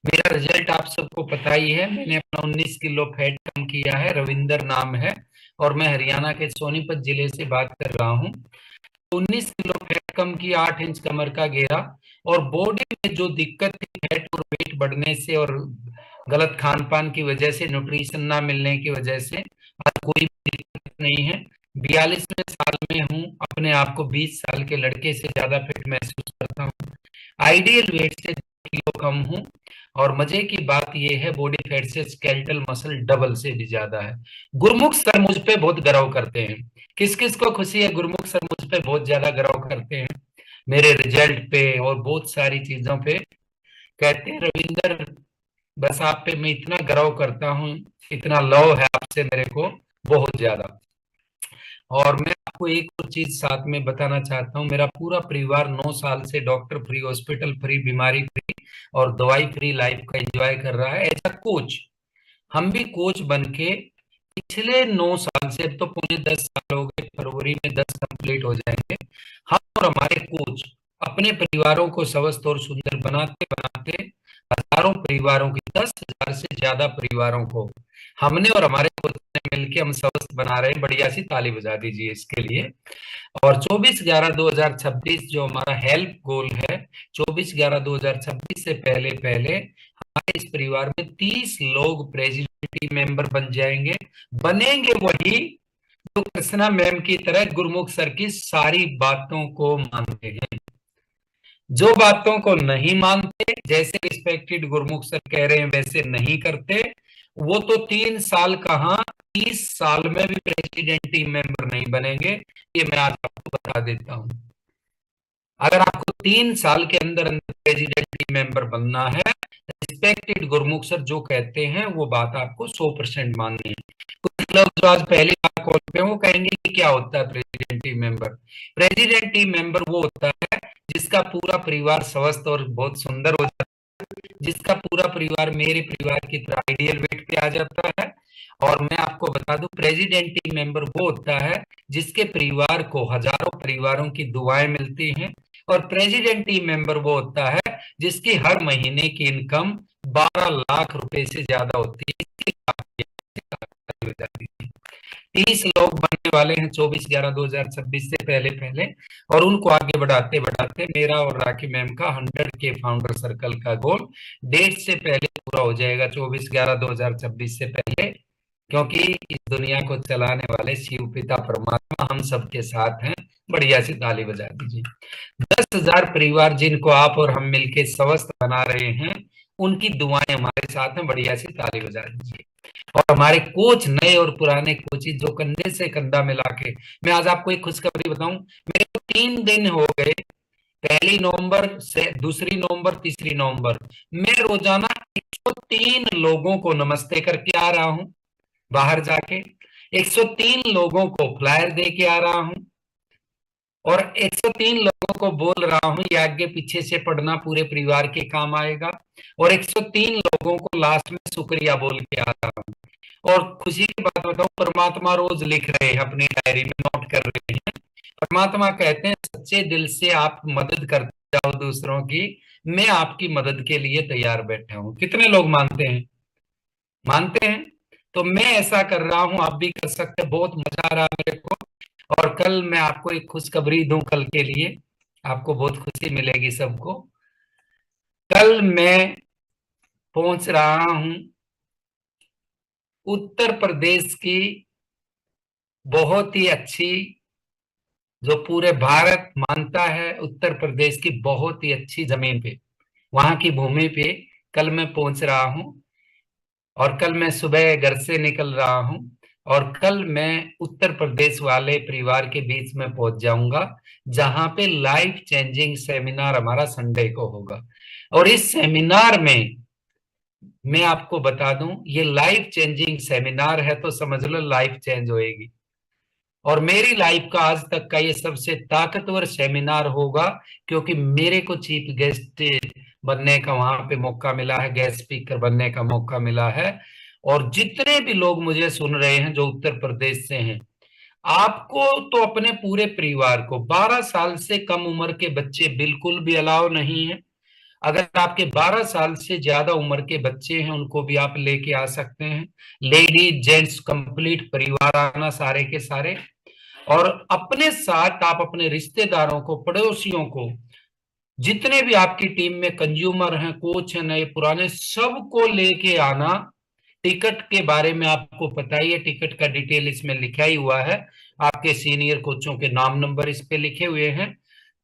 Speaker 17: मेरा रिजल्ट आप सबको पता ही है, मैंने अपना 19 किलो फैट कम किया है। रविंदर नाम है और मैं हरियाणा के सोनीपत जिले से बात कर रहा हूँ। 19 किलो फैट कम किया, 8 इंच कमर का घेरा, और बॉडी में जो दिक्कत थी फैट और वेट बढ़ने से और गलत खान पान की वजह से, न्यूट्रिशन ना मिलने की वजह से, आज कोई दिक्कत नहीं है। 42वें साल में हूँ, अपने आप को 20 साल के लड़के से ज्यादा फिट महसूस करता हूँ। आइडियल वेट से 2 किलो कम हूँ और मजे की बात यह है बॉडी फैट से स्केलेटल मसल डबल से भी ज्यादा है। गुरमुख सर मुझ पे बहुत गर्व करते हैं। किस किस को खुशी है? गुरमुख सर मुझ पे बहुत ज्यादा गर्व करते हैं, मेरे रिजल्ट पे और बहुत सारी चीजों पे। कहते हैं रविंदर बस आप पे मैं इतना गर्व करता हूँ, इतना लव है आपसे मेरे को बहुत ज्यादा। और मैं आपको एक और चीज साथ में बताना चाहता हूँ, मेरा पूरा परिवार 9 साल से डॉक्टर फ्री, हॉस्पिटल फ्री, बीमारी फ्री और दवाई फ्री लाइफ का एंजॉय कर रहा है एज अ कोच। हम भी कोच बन के पिछले 9 साल से, अब तो पौने 10 साल हो गए, फरवरी में 10 कंप्लीट हो जाएंगे, हम और हमारे कोच अपने परिवारों को स्वस्थ और सुंदर बनाते बनाते हजारों परिवारों की, 10,000 से ज्यादा परिवारों को हमने और हमारे कोच ने मिलकर हम स्वस्थ बना रहे हैं। बढ़िया सी ताली बजा दीजिए इसके लिए। और 24/11/2026 जो हमारा हेल्प गोल है, 24/11/2026 से पहले पहले हमारे इस परिवार में 30 लोग प्रेसिडेंट मेंबर बन जाएंगे। बनेंगे वही जो कृष्णा मैम की तरह गुरमुख सर की सारी बातों को मानते हैं। जो बातों को नहीं मानते, जैसे रिस्पेक्टेड गुरमुख सर कह रहे हैं वैसे नहीं करते, वो तो 3 साल कहाँ 30 साल में भी प्रेसिडेंट टीम मेंबर नहीं बनेंगे, ये मैं आज आपको बता देता हूं। अगर आपको 3 साल के अंदर अंदर प्रेसिडेंट टीम मेंबर बनना है, रिस्पेक्टेड गुरमुख सर जो कहते हैं वो बात आपको 100% माननी है। कुछ लोग जो आज पहली बार कॉल पे वो कहेंगे कि क्या होता है president team member. President team member वो होता है जिसका पूरा परिवार स्वस्थ और बहुत सुंदर हो जाता है, जिसका पूरा परिवार मेरे परिवार की तरह आइडियल वेट पे आ जाता है। और मैं आपको बता दूं, प्रेसिडेंट टीम मेंबर वो होता है जिसके परिवार को हजारों परिवारों की दुआएं मिलती हैं। और प्रेसिडेंट टीम मेंबर वो होता है जिसकी हर महीने की इनकम 12 लाख रुपए से ज्यादा होती है। 30 लोग बनने वाले हैं 24/11/2026 से पहले पहले, और उनको आगे बढ़ाते बढ़ाते मेरा और राखी मैम का 100K फाउंडर सर्कल का गोल डेट से पहले पूरा हो जाएगा, 24/11/2026 से पहले। क्योंकि इस दुनिया को चलाने वाले शिव पिता परमात्मा हम सबके साथ हैं। बढ़िया सी ताली बजा दीजिए। 10,000 परिवार जिनको आप और हम मिलके स्वस्थ बना रहे हैं, उनकी दुआएं हमारे साथ हैं। बढ़िया सी ताली बजा दीजिए। और हमारे कोच, नए और पुराने कोचेज जो कंधे से कंधा मिला के, मैं आज आपको एक खुशखबरी बताऊं, मेरे को 3 दिन हो गए, 1 नवंबर से 2 नवंबर 3 नवंबर, मैं रोजाना 103 लोगों को नमस्ते करके आ रहा हूं। बाहर जाके 103 लोगों को फ्लायर दे के आ रहा हूं, और 103 लोगों को बोल रहा हूं ये आगे पीछे से पढ़ना पूरे परिवार के काम आएगा। और 103 लोगों को लास्ट में शुक्रिया बोल के आ रहा हूं। और खुशी की बात बताऊं, परमात्मा रोज लिख रहे हैं, अपनी डायरी में नोट कर रहे हैं। परमात्मा कहते हैं सच्चे दिल से आप मदद करते जाओ दूसरों की, मैं आपकी मदद के लिए तैयार बैठा हूं। कितने लोग मानते हैं? मानते हैं? तो मैं ऐसा कर रहा हूं, आप भी कर सकते हैं। बहुत मजा आ रहा है मेरे को। और कल मैं आपको एक खुशखबरी दूं, कल के लिए आपको बहुत खुशी मिलेगी सबको। कल मैं पहुंच रहा हूं उत्तर प्रदेश की बहुत ही अच्छी, जो पूरे भारत मानता है, उत्तर प्रदेश की बहुत ही अच्छी जमीन पे, वहां की भूमि पे कल मैं पहुंच रहा हूं। और कल मैं सुबह घर से निकल रहा हूं, और कल मैं उत्तर प्रदेश वाले परिवार के बीच में पहुंच जाऊंगा, जहां पे लाइफ चेंजिंग सेमिनार हमारा संडे को होगा। और इस सेमिनार में मैं आपको बता दूं, ये लाइफ चेंजिंग सेमिनार है तो समझ लो लाइफ चेंज होएगी। और मेरी लाइफ का आज तक का ये सबसे ताकतवर सेमिनार होगा, क्योंकि मेरे को चीफ गेस्ट बनने का वहां पे मौका मिला है, गेस्ट स्पीकर बनने का मौका मिला है। और जितने भी लोग मुझे सुन रहे हैं जो उत्तर प्रदेश से हैं, आपको तो अपने पूरे परिवार को, 12 साल से कम उम्र के बच्चे बिल्कुल भी अलाउ नहीं है। अगर आपके 12 साल से ज्यादा उम्र के बच्चे हैं, उनको भी आप लेके आ सकते हैं। लेडीज जेंट्स कंप्लीट परिवार आना, सारे के सारे। और अपने साथ आप अपने रिश्तेदारों को, पड़ोसियों को, जितने भी आपकी टीम में कंज्यूमर हैं, कोच हैं, नए पुराने, सबको लेके आना। टिकट के बारे में आपको पता ही है, टिकट का डिटेल इसमें लिखा ही हुआ है, आपके सीनियर कोचों के नाम नंबर इस पे लिखे हुए हैं।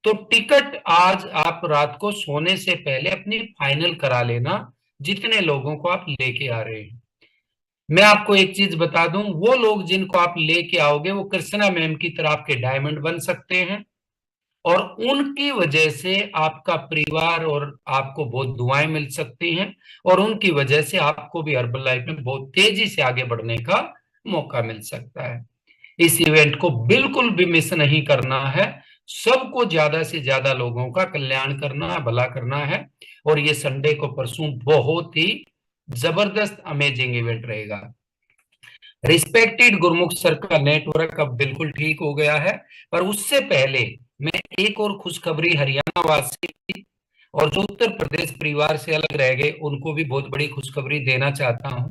Speaker 17: तो टिकट आज आप रात को सोने से पहले अपनी फाइनल करा लेना, जितने लोगों को आप लेके आ रहे हैं। मैं आपको एक चीज बता दूं, वो लोग जिनको आप लेके आओगे वो कृष्णा मैम की तरह आपके डायमंड बन सकते हैं, और उनकी वजह से आपका परिवार और आपको बहुत दुआएं मिल सकती हैं, और उनकी वजह से आपको भी हर्बल लाइफ में बहुत तेजी से आगे बढ़ने का मौका मिल सकता है। इस इवेंट को बिल्कुल भी मिस नहीं करना है, सबको ज्यादा से ज्यादा लोगों का कल्याण करना है, भला करना है। और ये संडे को परसों बहुत ही जबरदस्त अमेजिंग इवेंट रहेगा। रिस्पेक्टेड गुरमुख सर का नेटवर्क अब बिल्कुल ठीक हो गया है, पर उससे पहले मैं एक और खुशखबरी हरियाणा वासी और जो उत्तर प्रदेश परिवार से अलग रह गए, उनको भी बहुत बड़ी खुशखबरी देना चाहता हूं।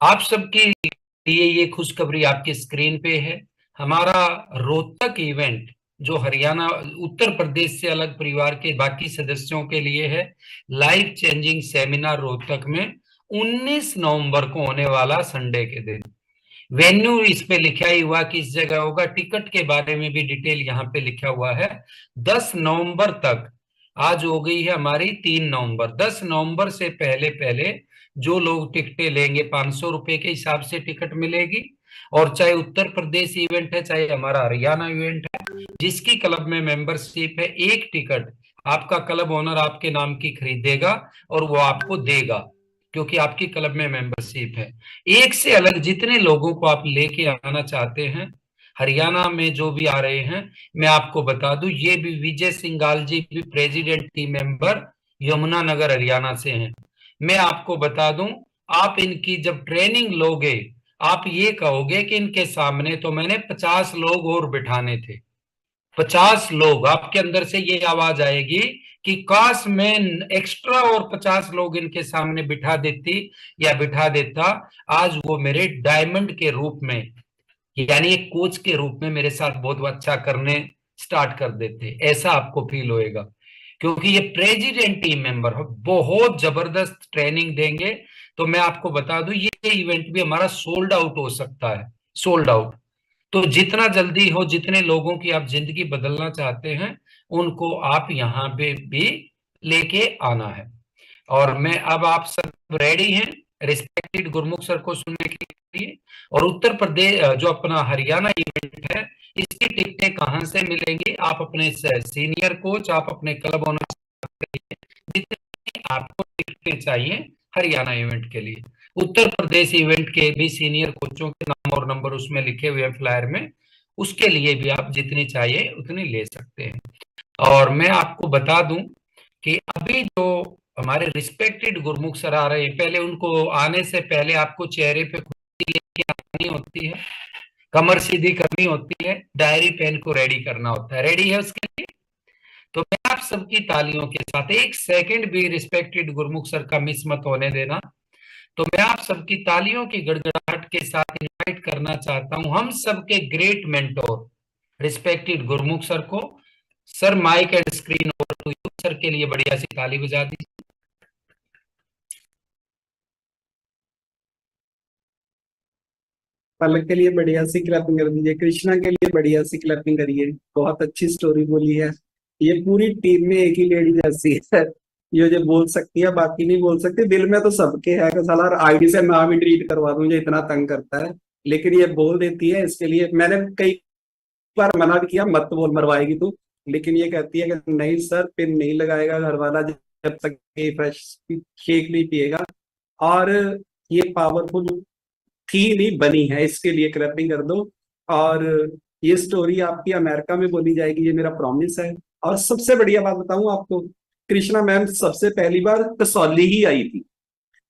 Speaker 17: आप सबके लिए ये खुशखबरी आपकी स्क्रीन पे है। हमारा रोहतक इवेंट, जो हरियाणा उत्तर प्रदेश से अलग परिवार के बाकी सदस्यों के लिए है, लाइफ चेंजिंग सेमिनार रोहतक में 19 नवंबर को होने वाला, संडे के दिन। वेन्यू इस पे लिखा ही हुआ किस जगह होगा, टिकट के बारे में भी डिटेल यहाँ पे लिखा हुआ है। 10 नवंबर तक, आज हो गई है हमारी 3 नवंबर, 10 नवंबर से पहले पहले जो लोग टिकटें लेंगे 500 रुपए के हिसाब से टिकट मिलेगी। और चाहे उत्तर प्रदेश इवेंट है चाहे हमारा हरियाणा इवेंट है, जिसकी क्लब में मेंबरशिप है, एक टिकट आपका क्लब ओनर आपके नाम की खरीदेगा और वो आपको देगा, क्योंकि आपकी क्लब में मेंबरशिप है। एक से अलग जितने लोगों को आप लेके आना चाहते हैं, हरियाणा में जो भी आ रहे हैं, मैं आपको बता दूं, ये भी विजय सिंघाल जी भी president team member Yamunanagar Haryana से हैं। मैं आपको बता दूं, आप इनकी जब ट्रेनिंग लोगे, आप ये कहोगे कि इनके सामने तो मैंने 50 लोग और बिठाने थे। 50 लोग, आपके अंदर से ये आवाज आएगी कि काश मैं एक्स्ट्रा और 50 लोग इनके सामने बिठा देती या बिठा देता, आज वो मेरे डायमंड के रूप में, यानी एक कोच के रूप में मेरे साथ बहुत अच्छा करने स्टार्ट कर देते। ऐसा आपको फील होएगा, क्योंकि ये प्रेसिडेंट टीम मेंबर हो, बहुत जबरदस्त ट्रेनिंग देंगे। तो मैं आपको बता दूं, ये इवेंट भी हमारा सोल्ड आउट हो सकता है, सोल्ड आउट। तो जितना जल्दी हो, जितने लोगों की आप जिंदगी बदलना चाहते हैं, उनको आप यहाँ पे भी लेके आना है। और मैं अब आप सब रेडी हैं रिस्पेक्टेड गुरमुख सर को सुनने के लिए। और उत्तर प्रदेश जो अपना हरियाणा इवेंट है, इसकी टिकटें कहाँ से मिलेंगी? आप अपने सीनियर कोच, आप अपने क्लब ओनर, जितने आपको टिकटें चाहिए हरियाणा इवेंट के लिए, उत्तर प्रदेश इवेंट के भी सीनियर कोचों के नाम और नंबर उसमें लिखे हुए हैं फ्लायर में, उसके लिए भी आप जितनी चाहिए उतनी ले सकते हैं। और मैं आपको बता दूं कि अभी जो हमारे रिस्पेक्टेड गुरमुख सर आ रहे हैं, पहले उनको आने से पहले आपको चेहरे पे खुशी लेके आनी होती है, कमर सीधी करनी होती है, डायरी पेन को रेडी करना होता है। रेडी है उसके लिए? तो मैं आप सबकी तालियों के साथ, एक सेकंड भी रिस्पेक्टेड गुरमुख सर का मिस मत होने देना, तो मैं आप सबकी तालियों की गड़गड़ाहट के साथ इनवाइट करना चाहता हूं हम सबके great mentor respected Gurmukh sir को। Sir, mike and screen over to you. Sir के लिए बढ़िया सी ताली बजा दीजिए।
Speaker 18: पलक के लिए बढ़िया सी क्लैपिंग कर दीजिए। कृष्णा के लिए बढ़िया सी क्लैपिंग करिए, बहुत अच्छी स्टोरी बोली है। ये पूरी टीम में एक ही लेडी जैसी है, ये जो बोल सकती है, बाकी नहीं बोल सकती। दिल में तो सबके है कि साला आईडी से नाम ही डिलीट करवा दूं, जो इतना तंग करता है, लेकिन ये बोल देती है। इसके लिए मैंने कई बार मना भी किया, मत बोल, मरवाएगी तू, लेकिन ये कहती है कि नहीं सर, पिन नहीं लगाएगा घर वाला जब तक ये फ्रेश शेक नहीं पिएगा। और ये पावरफुल थी नहीं, बनी है, इसके लिए क्लैपिंग कर दो। और ये स्टोरी आपकी अमेरिका में बोली जाएगी, ये मेरा प्रॉमिस है। और सबसे बढ़िया बात बताऊं आपको, कृष्णा मैम सबसे पहली बार कसौली ही आई थी,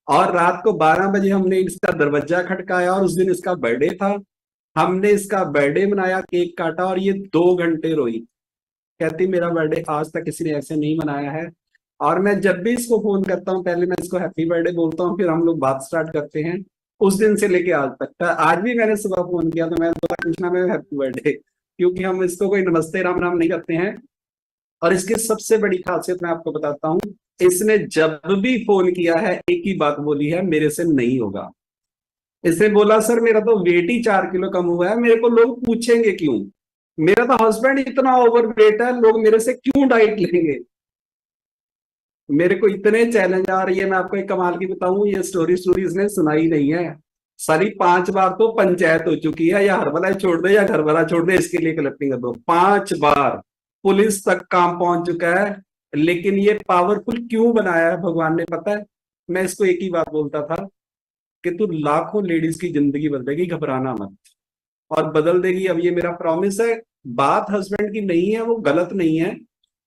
Speaker 18: और रात को 12 बजे हमने इसका दरवाजा खटकाया, और उस दिन इसका बर्थडे था। हमने इसका बर्थडे मनाया, केक काटा, और ये 2 घंटे रोई, कहती मेरा बर्थडे आज तक किसी ने ऐसे नहीं मनाया है। और मैं जब भी इसको फोन करता हूँ, पहले मैं इसको हैप्पी बर्थडे बोलता हूँ, फिर हम लोग बात स्टार्ट करते हैं। उस दिन से लेके आज तक, आज भी मैंने सुबह फोन किया तो मैं बोला कृष्णा मैम हैप्पी बर्थडे, क्योंकि हम इसको कोई नमस्ते राम राम नहीं करते हैं। और इसकी सबसे बड़ी खासियत मैं आपको बताता हूँ, इसने जब भी फोन किया है एक ही बात बोली है, मेरे से नहीं होगा। इसने बोला सर मेरा तो वेट ही 4 किलो कम हुआ है, मेरे को लोग पूछेंगे क्यों, मेरा तो हस्बैंड इतना ओवर वेट है, लोग मेरे से क्यों डाइट लेंगे। मेरे को इतने चैलेंज आ रही है। मैं आपको एक कमाल की बताऊं, ये स्टोरी इसने सुनाई नहीं है सारी। 5 बार तो पंचायत हो चुकी है, या हरबला छोड़ दे या घर वाला छोड़ दे, इसके लिए क्लैपिंग कर दो। 5 बार पुलिस तक काम पहुंच चुका है, लेकिन ये पावरफुल क्यों बनाया है भगवान ने पता है। मैं इसको एक ही बात बोलता था कि तू लाखों लेडीज की जिंदगी बदलेगी, घबराना मत, और बदल देगी। अब ये मेरा प्रॉमिस है। बात हस्बैंड की नहीं है, वो गलत नहीं है,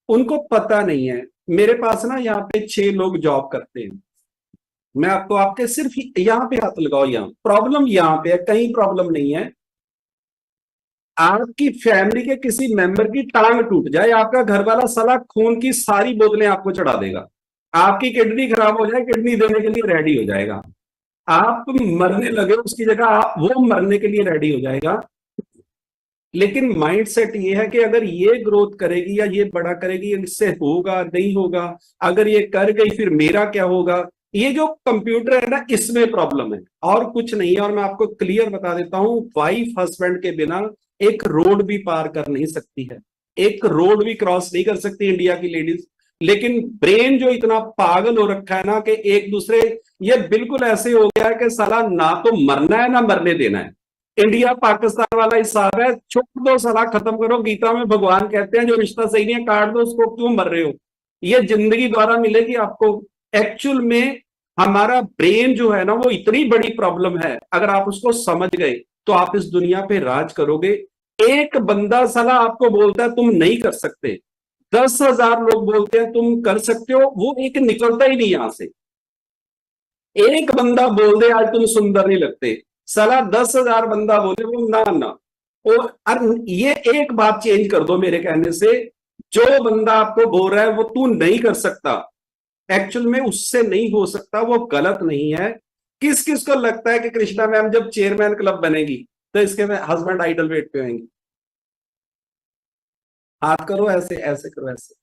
Speaker 18: उनको पता नहीं है। मेरे पास ना यहाँ पे 6 लोग जॉब करते हैं। मैं आपको आपके सिर्फ यहाँ पे हाथ लगाओ, यहाँ प्रॉब्लम यहाँ पे है, कहीं प्रॉब्लम नहीं है। आपकी फैमिली के किसी मेंबर की टांग टूट जाए, आपका घर वाला साला खून की सारी बोतलें आपको चढ़ा देगा। आपकी किडनी खराब हो जाए, किडनी देने के लिए रेडी हो जाएगा। आप मरने लगे, उसकी जगह वो मरने के लिए रेडी हो जाएगा। लेकिन माइंडसेट ये है कि अगर ये ग्रोथ करेगी या ये बड़ा करेगी, इससे होगा नहीं होगा, अगर ये कर गई फिर मेरा क्या होगा। ये जो कंप्यूटर है ना, इसमें प्रॉब्लम है और कुछ नहीं है। और मैं आपको क्लियर बता देता हूं, वाइफ हस्बैंड के बिना एक रोड भी पार कर नहीं सकती है, एक रोड भी क्रॉस नहीं कर सकती इंडिया की लेडीज। लेकिन ब्रेन जो इतना पागल हो रखा है ना कि एक दूसरे, ये बिल्कुल ऐसे हो गया है कि साला ना तो मरना है ना मरने देना है। इंडिया पाकिस्तान वाला हिसाब है, छोड़ दो साला, खत्म करो। गीता में भगवान कहते हैं जो रिश्ता सही नहीं है काट दो उसको, क्यों मर रहे हो। ये जिंदगी द्वारा मिलेगी आपको। एक्चुअल में हमारा ब्रेन जो है ना वो इतनी बड़ी प्रॉब्लम है, अगर आप उसको समझ गए तो आप इस दुनिया पे राज करोगे। एक बंदा साला आपको बोलता है तुम नहीं कर सकते, 10,000 लोग बोलते हैं तुम कर सकते हो, वो एक निकलता ही नहीं यहां से। एक बंदा बोल दे आज तुम सुंदर नहीं लगते, साला 10,000 बंदा बोले वो ना ना। और ये एक बात चेंज कर दो मेरे कहने से, जो बंदा आपको बोल रहा है वो तू नहीं कर सकता, एक्चुअल में उससे नहीं हो सकता, वो गलत नहीं है। किस किस को लगता है कि कृष्णा मैम जब चेयरमैन क्लब बनेगी तो इसके हस्बैंड आइडल वेट पे होंगे? हाथ करो, ऐसे ऐसे करो, ऐसे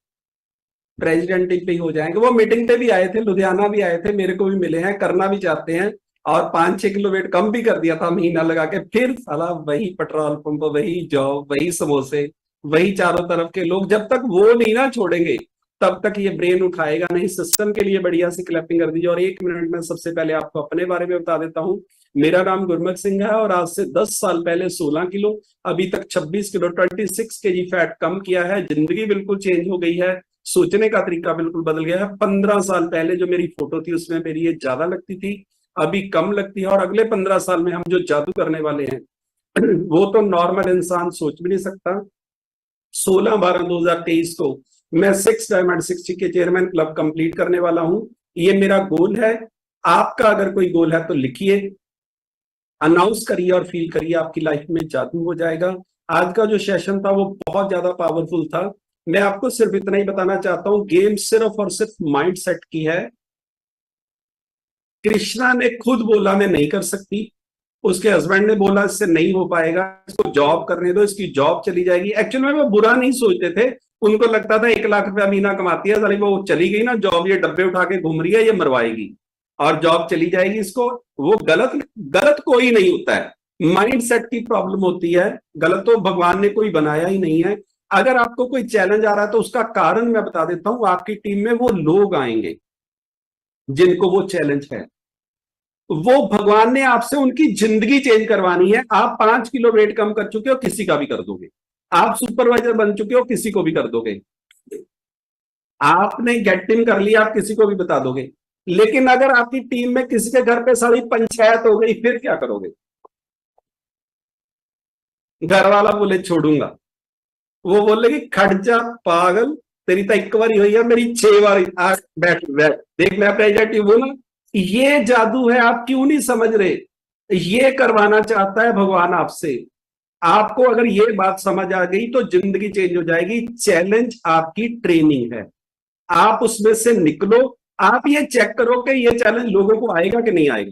Speaker 18: प्रेसिडेंट पे ही हो जाएंगे। वो मीटिंग पे भी आए थे, लुधियाना भी आए थे, मेरे को भी मिले हैं, करना भी चाहते हैं। और 5-6 किलो वेट कम भी कर दिया था महीना लगा के। फिर साला वही पेट्रोल पंप, वही जॉब, वही समोसे, वही चारों तरफ के लोग। जब तक वो नहीं ना छोड़ेंगे तब तक ये ब्रेन उठाएगा नहीं। सिस्टम के लिए बढ़िया सी क्लैपिंग कर दीजिए। और 1 मिनट में सबसे पहले आपको अपने बारे में बता देता हूँ। मेरा नाम गुरमुख सिंह है और आज से 10 साल पहले 16 किलो, अभी तक 26 किलो 26 केजी फैट कम किया है। जिंदगी बिल्कुल चेंज हो गई है, सोचने का तरीका बिल्कुल बदल गया है। 15 साल पहले जो मेरी फोटो थी उसमें मेरी ये ज्यादा लगती थी, अभी कम लगती है। और अगले 15 साल में हम जो जादू करने वाले हैं वो तो नॉर्मल इंसान सोच भी नहीं सकता। 16/12/2023 को मैं 6 डायमंड 60 के चेयरमैन क्लब कंप्लीट करने वाला हूं। ये मेरा गोल है। आपका अगर कोई गोल है तो लिखिए, अनाउंस करिए और फील करिए, आपकी लाइफ में जादू हो जाएगा। आज का जो सेशन था वो बहुत ज्यादा पावरफुल था। मैं आपको सिर्फ इतना ही बताना चाहता हूं, गेम सिर्फ और सिर्फ माइंड सेट की है। कृष्णा ने खुद बोला मैं नहीं कर सकती, उसके हस्बैंड ने बोला इससे नहीं हो पाएगा, इसको जॉब करने दो, इसकी जॉब चली जाएगी। एक्चुअल में वो बुरा नहीं सोचते थे, उनको लगता था 1 लाख रुपया महीना कमाती है, साली वो चली गई ना जॉब, ये डब्बे उठा के घूम रही है, ये मरवाएगी और जॉब चली जाएगी इसको। वो गलत कोई नहीं होता है, माइंड सेट की प्रॉब्लम होती है। गलत तो भगवान ने कोई बनाया ही नहीं है। अगर आपको कोई चैलेंज आ रहा है तो उसका कारण मैं बता देता हूं। आपकी टीम में वो लोग आएंगे जिनको वो चैलेंज है, वो भगवान ने आपसे उनकी जिंदगी चेंज करवानी है। आप 5 किलो वेट कम कर चुके हो, किसी का भी कर दोगे। आप सुपरवाइजर बन चुके हो, किसी को भी कर दोगे। आपने गेट टीम कर लिया, आप किसी को भी बता दोगे। लेकिन अगर आपकी टीम में किसी के घर पे सारी पंचायत हो गई, फिर क्या करोगे? घर वाला बोले छोड़ूंगा, वो बोले कि खर्चा पागल, तेरी तो 1 बार हुई है, मेरी 6 बार। बैठ देख मैं प्रेजेंट वो ना, ये जादू है। आप क्यों नहीं समझ रहे? ये करवाना चाहता है भगवान आपसे। आपको अगर ये बात समझ आ गई तो जिंदगी चेंज हो जाएगी। चैलेंज आपकी ट्रेनिंग है, आप उसमें से निकलो। आप ये चेक करो कि ये चैलेंज लोगों को आएगा कि नहीं आएगा।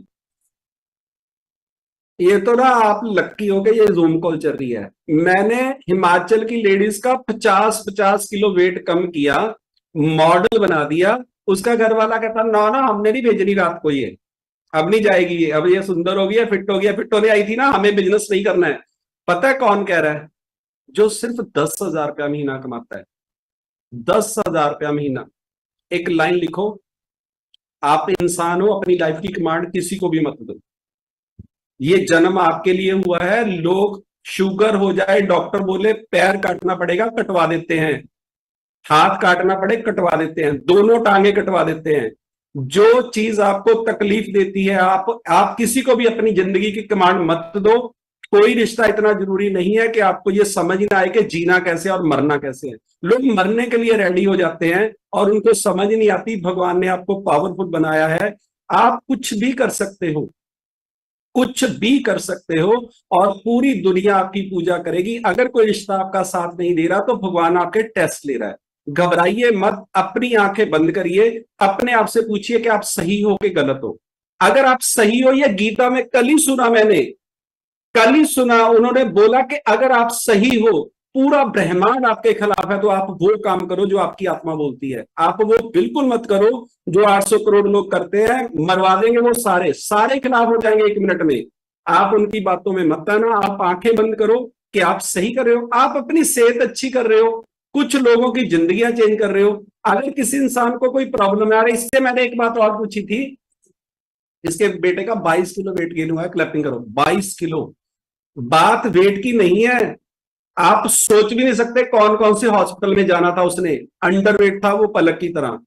Speaker 18: ये तो ना आप लक्की हो गए, ये जूम कॉल चल रही है। मैंने हिमाचल की लेडीज का 50 किलो वेट कम किया, मॉडल बना दिया। उसका घर वाला कहता ना ना हमने नहीं भेजनी रात को, ये अब नहीं जाएगी, ये अब ये सुंदर हो गया, फिट हो गया। फिट होने आई थी ना, हमें बिजनेस नहीं करना है। पता है कौन कह रहा है? जो सिर्फ 10,000 रुपया महीना कमाता है। 10,000 रुपया महीना। एक लाइन लिखो, आप इंसान हो, अपनी लाइफ की कमांड किसी को भी मत दो। ये जन्म आपके लिए हुआ है। लोग शुगर हो जाए, डॉक्टर बोले पैर काटना पड़ेगा, कटवा देते हैं। हाथ काटना पड़े, कटवा देते हैं। दोनों टांगे कटवा देते हैं। जो चीज आपको तकलीफ देती है, आप किसी को भी अपनी जिंदगी की कमांड मत दो। कोई रिश्ता इतना जरूरी नहीं है कि आपको ये समझ ना आए कि जीना कैसे और मरना कैसे है। लोग मरने के लिए रेडी हो जाते हैं और उनको समझ नहीं आती। भगवान ने आपको पावरफुल बनाया है, आप कुछ भी कर सकते हो, कुछ भी कर सकते हो और पूरी दुनिया आपकी पूजा करेगी। अगर कोई रिश्ता आपका साथ नहीं दे रहा तो भगवान आपके टेस्ट ले रहा है। घबराइए मत, अपनी आंखें बंद करिए, अपने आप से पूछिए कि आप सही हो कि गलत हो। अगर आप सही हो, ये गीता में कल ही सुना, मैंने कल ही सुना, उन्होंने बोला कि अगर आप सही हो, पूरा ब्रह्मांड आपके खिलाफ है, तो आप वो काम करो जो आपकी आत्मा बोलती है। आप वो बिल्कुल मत करो जो 800 करोड़ लोग करते हैं, मरवा देंगे वो सारे खिलाफ हो जाएंगे 1 मिनट में। आप उनकी बातों में मत आना। आप आंखें बंद करो कि आप सही कर रहे हो, आप अपनी सेहत अच्छी कर रहे हो, कुछ लोगों की जिंदगियां चेंज कर रहे हो। अगर किसी इंसान को कोई प्रॉब्लम है, अरे इससे मैंने एक बात और पूछी थी, इसके बेटे का 22 किलो वेट गेन हुआ है, क्लैपिंग करो, 22 किलो। बात वेट की नहीं है, आप सोच भी नहीं सकते कौन कौन से हॉस्पिटल में जाना था उसने, अंडरवेट था वो पलक की तरह,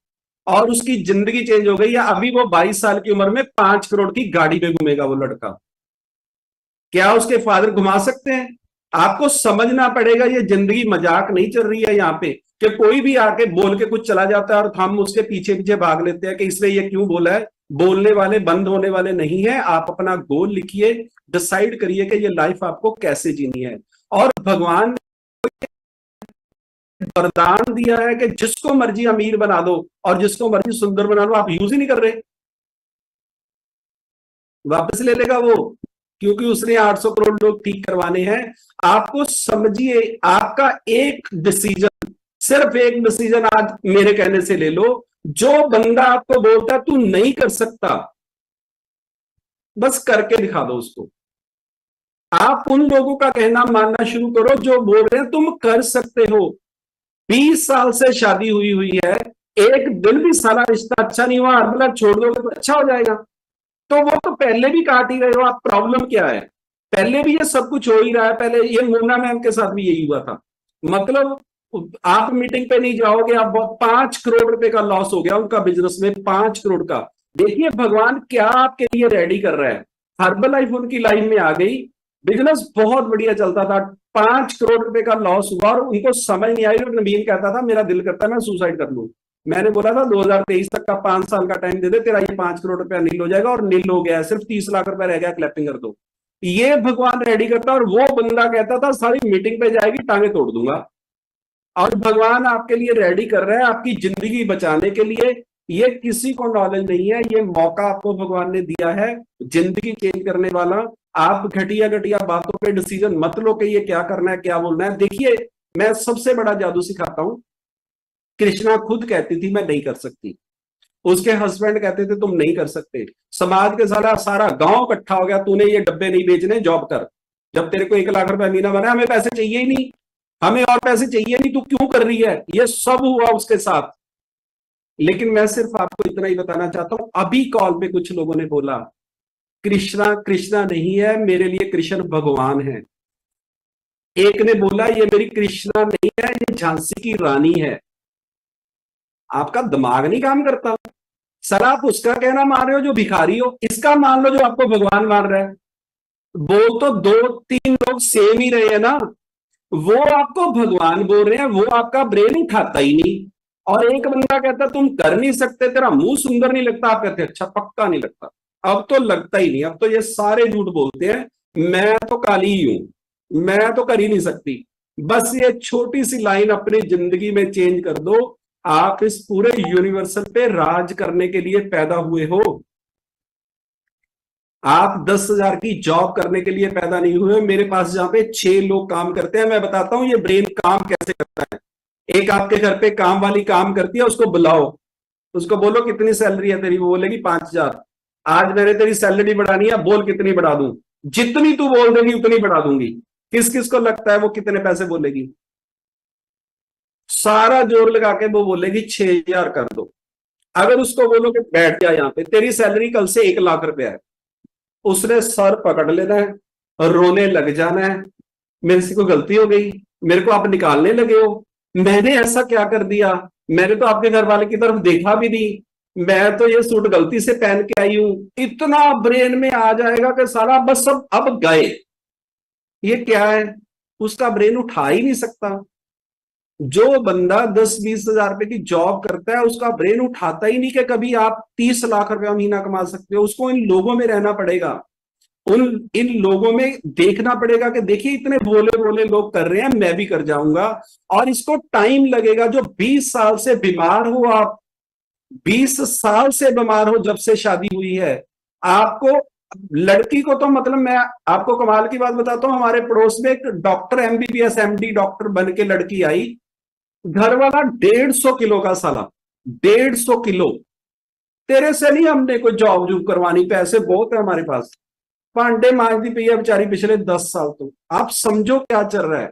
Speaker 18: और उसकी जिंदगी चेंज हो गई है। अभी वो 22 साल की उम्र में 5 करोड़ की गाड़ी में घूमेगा वो लड़का। क्या उसके फादर घुमा सकते हैं? आपको समझना पड़ेगा ये जिंदगी मजाक नहीं चल रही है यहाँ पे कि कोई भी आके बोल के कुछ चला जाता है और हम उसके पीछे पीछे भाग लेते हैं कि इसने ये क्यों बोला है। बोलने वाले बंद होने वाले नहीं है। आप अपना गोल लिखिए, डिसाइड करिए कि ये लाइफ आपको कैसे जीनी है। और भगवान ने वरदान दिया है कि जिसको मर्जी अमीर बना दो और जिसको मर्जी सुंदर बना दो, आप यूज ही नहीं कर रहे, वापस ले लेगा वो, क्योंकि उसने 800 करोड़ लोग ठीक करवाने हैं। आपको समझिए, आपका एक डिसीजन, सिर्फ एक डिसीजन आज मेरे कहने से ले लो। जो बंदा आपको बोलता है तू नहीं कर सकता, बस करके दिखा दो उसको। आप उन लोगों का कहना मानना शुरू करो जो बोल रहे हैं तुम कर सकते हो। 20 साल से शादी हुई है, एक दिन भी साला रिश्ता अच्छा नहीं हुआ, मतलब छोड़ दोगे तो अच्छा हो जाएगा। तो वो तो पहले भी काट ही रहे हो आप, प्रॉब्लम क्या है? पहले भी ये सब कुछ हो ही रहा है। पहले ये मोना मैम के साथ भी यही हुआ था। मतलब आप मीटिंग पे नहीं जाओगे, आप 5 करोड़ रुपए का लॉस हो गया उनका बिजनेस में, 5 करोड़ का। देखिए भगवान क्या आपके लिए रेडी कर रहा है। हर्बलाइफ उनकी लाइन में आ गई, बिजनेस बहुत बढ़िया चलता था, 5 करोड़ रुपए का लॉस हुआ और उनको समझ नहीं आई। और नवीन कहता था मेरा दिल करता है मैं सुसाइड कर लूं। मैंने बोला था 2023 तक का 5 साल का टाइम दे दे, तेरा ये 5 करोड़ रुपया नील हो जाएगा, और नील हो गया, सिर्फ 30 लाख रुपया रह गया, क्लैपिंग कर दो। ये भगवान रेडी करता। और वो बंदा कहता था सारी मीटिंग पे जाएगी टांगे तोड़ दूंगा। और भगवान आपके लिए रेडी कर रहा है आपकी जिंदगी बचाने के लिए। ये किसी को नॉलेज नहीं है, ये मौका आपको भगवान ने दिया है जिंदगी चेंज करने वाला। आप घटिया घटिया बातों पे डिसीजन मत लो कि ये क्या करना है क्या बोलना है। देखिए मैं सबसे बड़ा जादू सिखाता हूं। कृष्णा खुद कहती थी मैं नहीं कर सकती, उसके हस्बैंड कहते थे तुम नहीं कर सकते, समाज के सारा गांव इकट्ठा हो गया तूने ये डब्बे नहीं बेचने, जॉब कर। जब तेरे को 1 लाख रुपए महीना बना, हमें पैसे चाहिए ही नहीं, हमें और पैसे चाहिए नहीं, तू क्यों कर रही है? ये सब हुआ उसके साथ। लेकिन मैं सिर्फ आपको इतना ही बताना चाहता हूं, अभी कॉल पे कुछ लोगों ने बोला कृष्णा कृष्णा नहीं है, मेरे लिए कृष्ण भगवान है। एक ने बोला ये मेरी कृष्णा नहीं है, ये झांसी की रानी है। आपका दिमाग नहीं काम करता। सर आप उसका कहना मान रहे हो जो भिखारी हो, इसका मान लो जो आपको भगवान मान रहा है। बोल तो 2-3 लोग सेम ही रहे हैं ना। वो आपको भगवान बोल रहे हैं, वो आपका ब्रेन उठाता ही नहीं। और एक बंदा कहता तुम कर नहीं सकते, तेरा मुंह सुंदर नहीं लगता, आप कहते अच्छा पक्का नहीं लगता। अब तो लगता ही नहीं, अब तो ये सारे झूठ बोलते हैं, मैं तो काली ही हूं, मैं तो कर ही नहीं सकती। बस ये छोटी सी लाइन अपनी जिंदगी में चेंज कर दो। आप इस पूरे यूनिवर्सल पे राज करने के लिए पैदा हुए हो। आप 10,000 की जॉब करने के लिए पैदा नहीं हुए। मेरे पास जहां पे 6 लोग काम करते हैं, मैं बताता हूं ये ब्रेन काम कैसे करता है। एक आपके घर पे काम वाली काम करती है, उसको बुलाओ, उसको बोलो कितनी सैलरी है तेरी, वो बोलेगी 5,000। आज मैंने तेरी सैलरी बढ़ानी है, बोल कितनी बढ़ा दूं? जितनी तू बोल देगी उतनी बढ़ा दूंगी। किस किस को लगता है वो कितने पैसे बोलेगी? सारा जोर लगा के वो बोलेगी 6,000 कर दो। अगर उसको बोलो कि बैठ जा यहाँ पे, तेरी सैलरी कल से 1 लाख रुपया है, उसने सर पकड़ लेना है और रोने लग जाना है, मेरे से कोई गलती हो गई, मेरे को आप निकालने लगे हो, मैंने ऐसा क्या कर दिया, मैंने तो आपके घर वाले की तरफ देखा भी नहीं, मैं तो ये सूट गलती से पहन के आई हूं। इतना ब्रेन में आ जाएगा कि सारा बस सब अब गए। ये क्या है? उसका ब्रेन उठा ही नहीं सकता। जो बंदा 10-20 हजार रुपए की जॉब करता है, उसका ब्रेन उठाता ही नहीं कि कभी आप 30 लाख रुपया महीना कमा सकते हो। उसको इन लोगों में रहना पड़ेगा, इन लोगों में देखना पड़ेगा कि देखिए इतने भोले भोले लोग कर रहे हैं, मैं भी कर जाऊंगा। और इसको टाइम लगेगा। जो 20 साल से बीमार हो आप, 20 साल से बीमार हो, जब से शादी हुई है आपको, लड़की को तो मतलब मैं आपको कमाल की बात बताता हूं, हमारे पड़ोस में एक डॉक्टर MBBS MD डॉक्टर बन के लड़की आई, घर वाला 150 किलो का साला, 150 किलो। तेरे से नहीं हमने कोई जॉब जूब करवानी, पैसे बहुत है हमारे पास, पांडे मांझती पई है बेचारी पिछले 10 साल। तो आप समझो क्या चल रहा है।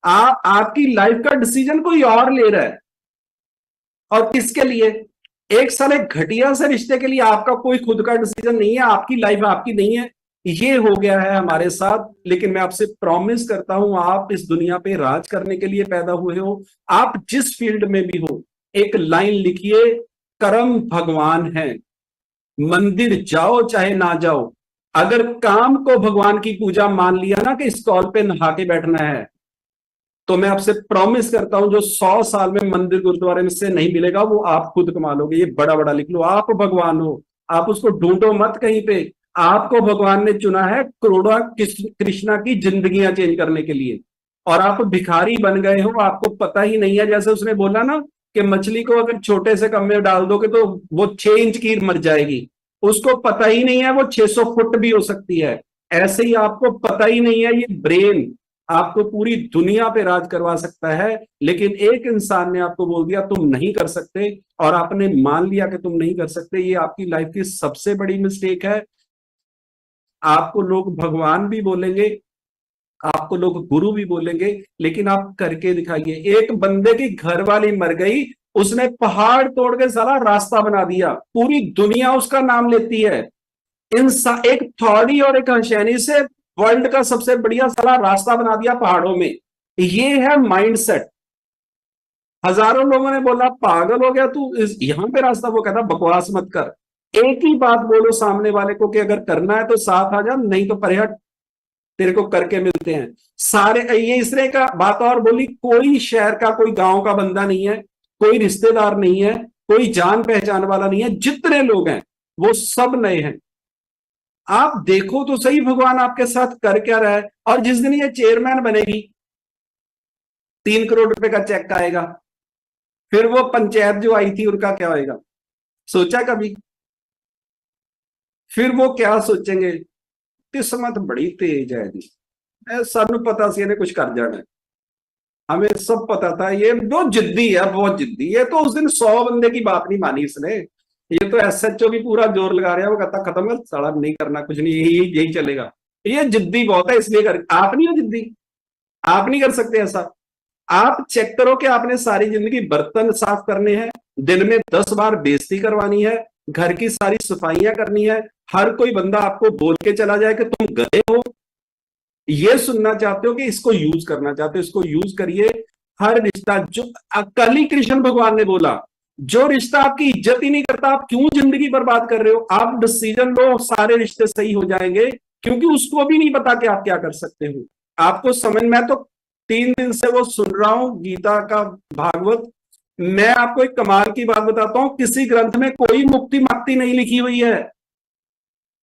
Speaker 18: आपकी लाइफ का डिसीजन कोई और ले रहा है और किसके लिए? एक साले घटिया से रिश्ते के लिए आपका कोई खुद का डिसीजन नहीं है, आपकी लाइफ आपकी नहीं है। ये हो गया है हमारे साथ। लेकिन मैं आपसे प्रॉमिस करता हूं, आप इस दुनिया पे राज करने के लिए पैदा हुए हो। आप जिस फील्ड में भी हो, एक लाइन लिखिए, कर्म भगवान है। मंदिर जाओ चाहे ना जाओ, अगर काम को भगवान की पूजा मान लिया ना कि इस कॉल पे नहा के बैठना है, तो मैं आपसे प्रॉमिस करता हूं जो 100 साल में मंदिर गुरुद्वारे में से नहीं मिलेगा वो आप खुद कमा लोगे। ये बड़ा बड़ा लिख लो, आप भगवान हो, आप उसको ढूंढो मत कहीं पे। आपको भगवान ने चुना है करोड़ों कृष्णा की जिंदगियां चेंज करने के लिए, और आप भिखारी बन गए हो, आपको पता ही नहीं है। जैसे उसने बोला ना कि मछली को अगर छोटे से कम में डाल दोगे तो वो 6 इंच की मर जाएगी, उसको पता ही नहीं है वो 600 फुट भी हो सकती है। ऐसे ही आपको पता ही नहीं है, ये ब्रेन आपको पूरी दुनिया पे राज करवा सकता है, लेकिन एक इंसान ने आपको बोल दिया तुम नहीं कर सकते, और आपने मान लिया कि तुम नहीं कर सकते। ये आपकी लाइफ की सबसे बड़ी मिस्टेक है। आपको लोग भगवान भी बोलेंगे, आपको लोग गुरु भी बोलेंगे, लेकिन आप करके दिखाइए। एक बंदे की घरवाली मर गई, उसने पहाड़ तोड़ के सारा रास्ता बना दिया, पूरी दुनिया उसका नाम लेती है। एक थॉडी और एक हंसैनी से वर्ल्ड का सबसे बढ़िया सारा रास्ता बना दिया पहाड़ों में। ये है माइंडसेट। हजारों लोगों ने बोला पागल हो गया तू, यहां पे रास्ता, वो कहता बकवास मत कर। एक ही बात बोलो सामने वाले को कि अगर करना है तो साथ आ जा, नहीं तो परे हट, तेरे को करके मिलते हैं सारे। ये इसने का बात और बोली, कोई शहर का कोई गांव का बंदा नहीं है, कोई रिश्तेदार नहीं है, कोई जान पहचान वाला नहीं है, जितने लोग हैं वो सब नए हैं। आप देखो तो सही भगवान आपके साथ कर क्या रहा है। और जिस दिन ये चेयरमैन बनेगी 3 करोड़ रुपए का चेक आएगा, फिर वो पंचायत जो आई थी उनका क्या होएगा, सोचा कभी? फिर वो क्या सोचेंगे, किस्मत बड़ी तेज है जी, सानू पता सी इन्हें कुछ कर जाना है, हमें सब पता था, ये बहुत जिद्दी है, बहुत जिद्दी है। तो उस दिन 100 बंदे की बात नहीं मानी इसने। ये तो एसएचओ भी पूरा जोर लगा रहा है, वो कहता खत्म कर साला, नहीं करना कुछ नहीं, यही चलेगा। ये जिद्दी बहुत है, इसलिए कर। आप नहीं हो जिद्दी, आप नहीं कर सकते ऐसा। आप चेक करो कि आपने सारी जिंदगी बर्तन साफ करने हैं, दिन में 10 बार बेइज्जती करवानी है, घर की सारी सफाइयां करनी है, हर कोई बंदा आपको बोल के चला जाए कि तुम गधे हो। ये सुनना चाहते हो कि इसको यूज करना चाहते हो, इसको यूज करिए। हर रिश्ता जो कल ही कृष्ण भगवान ने बोला, जो रिश्ता आपकी इज्जत ही नहीं करता, आप क्यों जिंदगी बर्बाद कर रहे हो? आप डिसीजन लो, सारे रिश्ते सही हो जाएंगे, क्योंकि उसको भी नहीं पता कि आप क्या कर सकते हो। आपको समझ, मैं तो 3 दिन से वो सुन रहा हूं गीता का भागवत। मैं आपको एक कमाल की बात बताता हूं, किसी ग्रंथ में कोई मुक्ति मक्ति नहीं लिखी हुई है।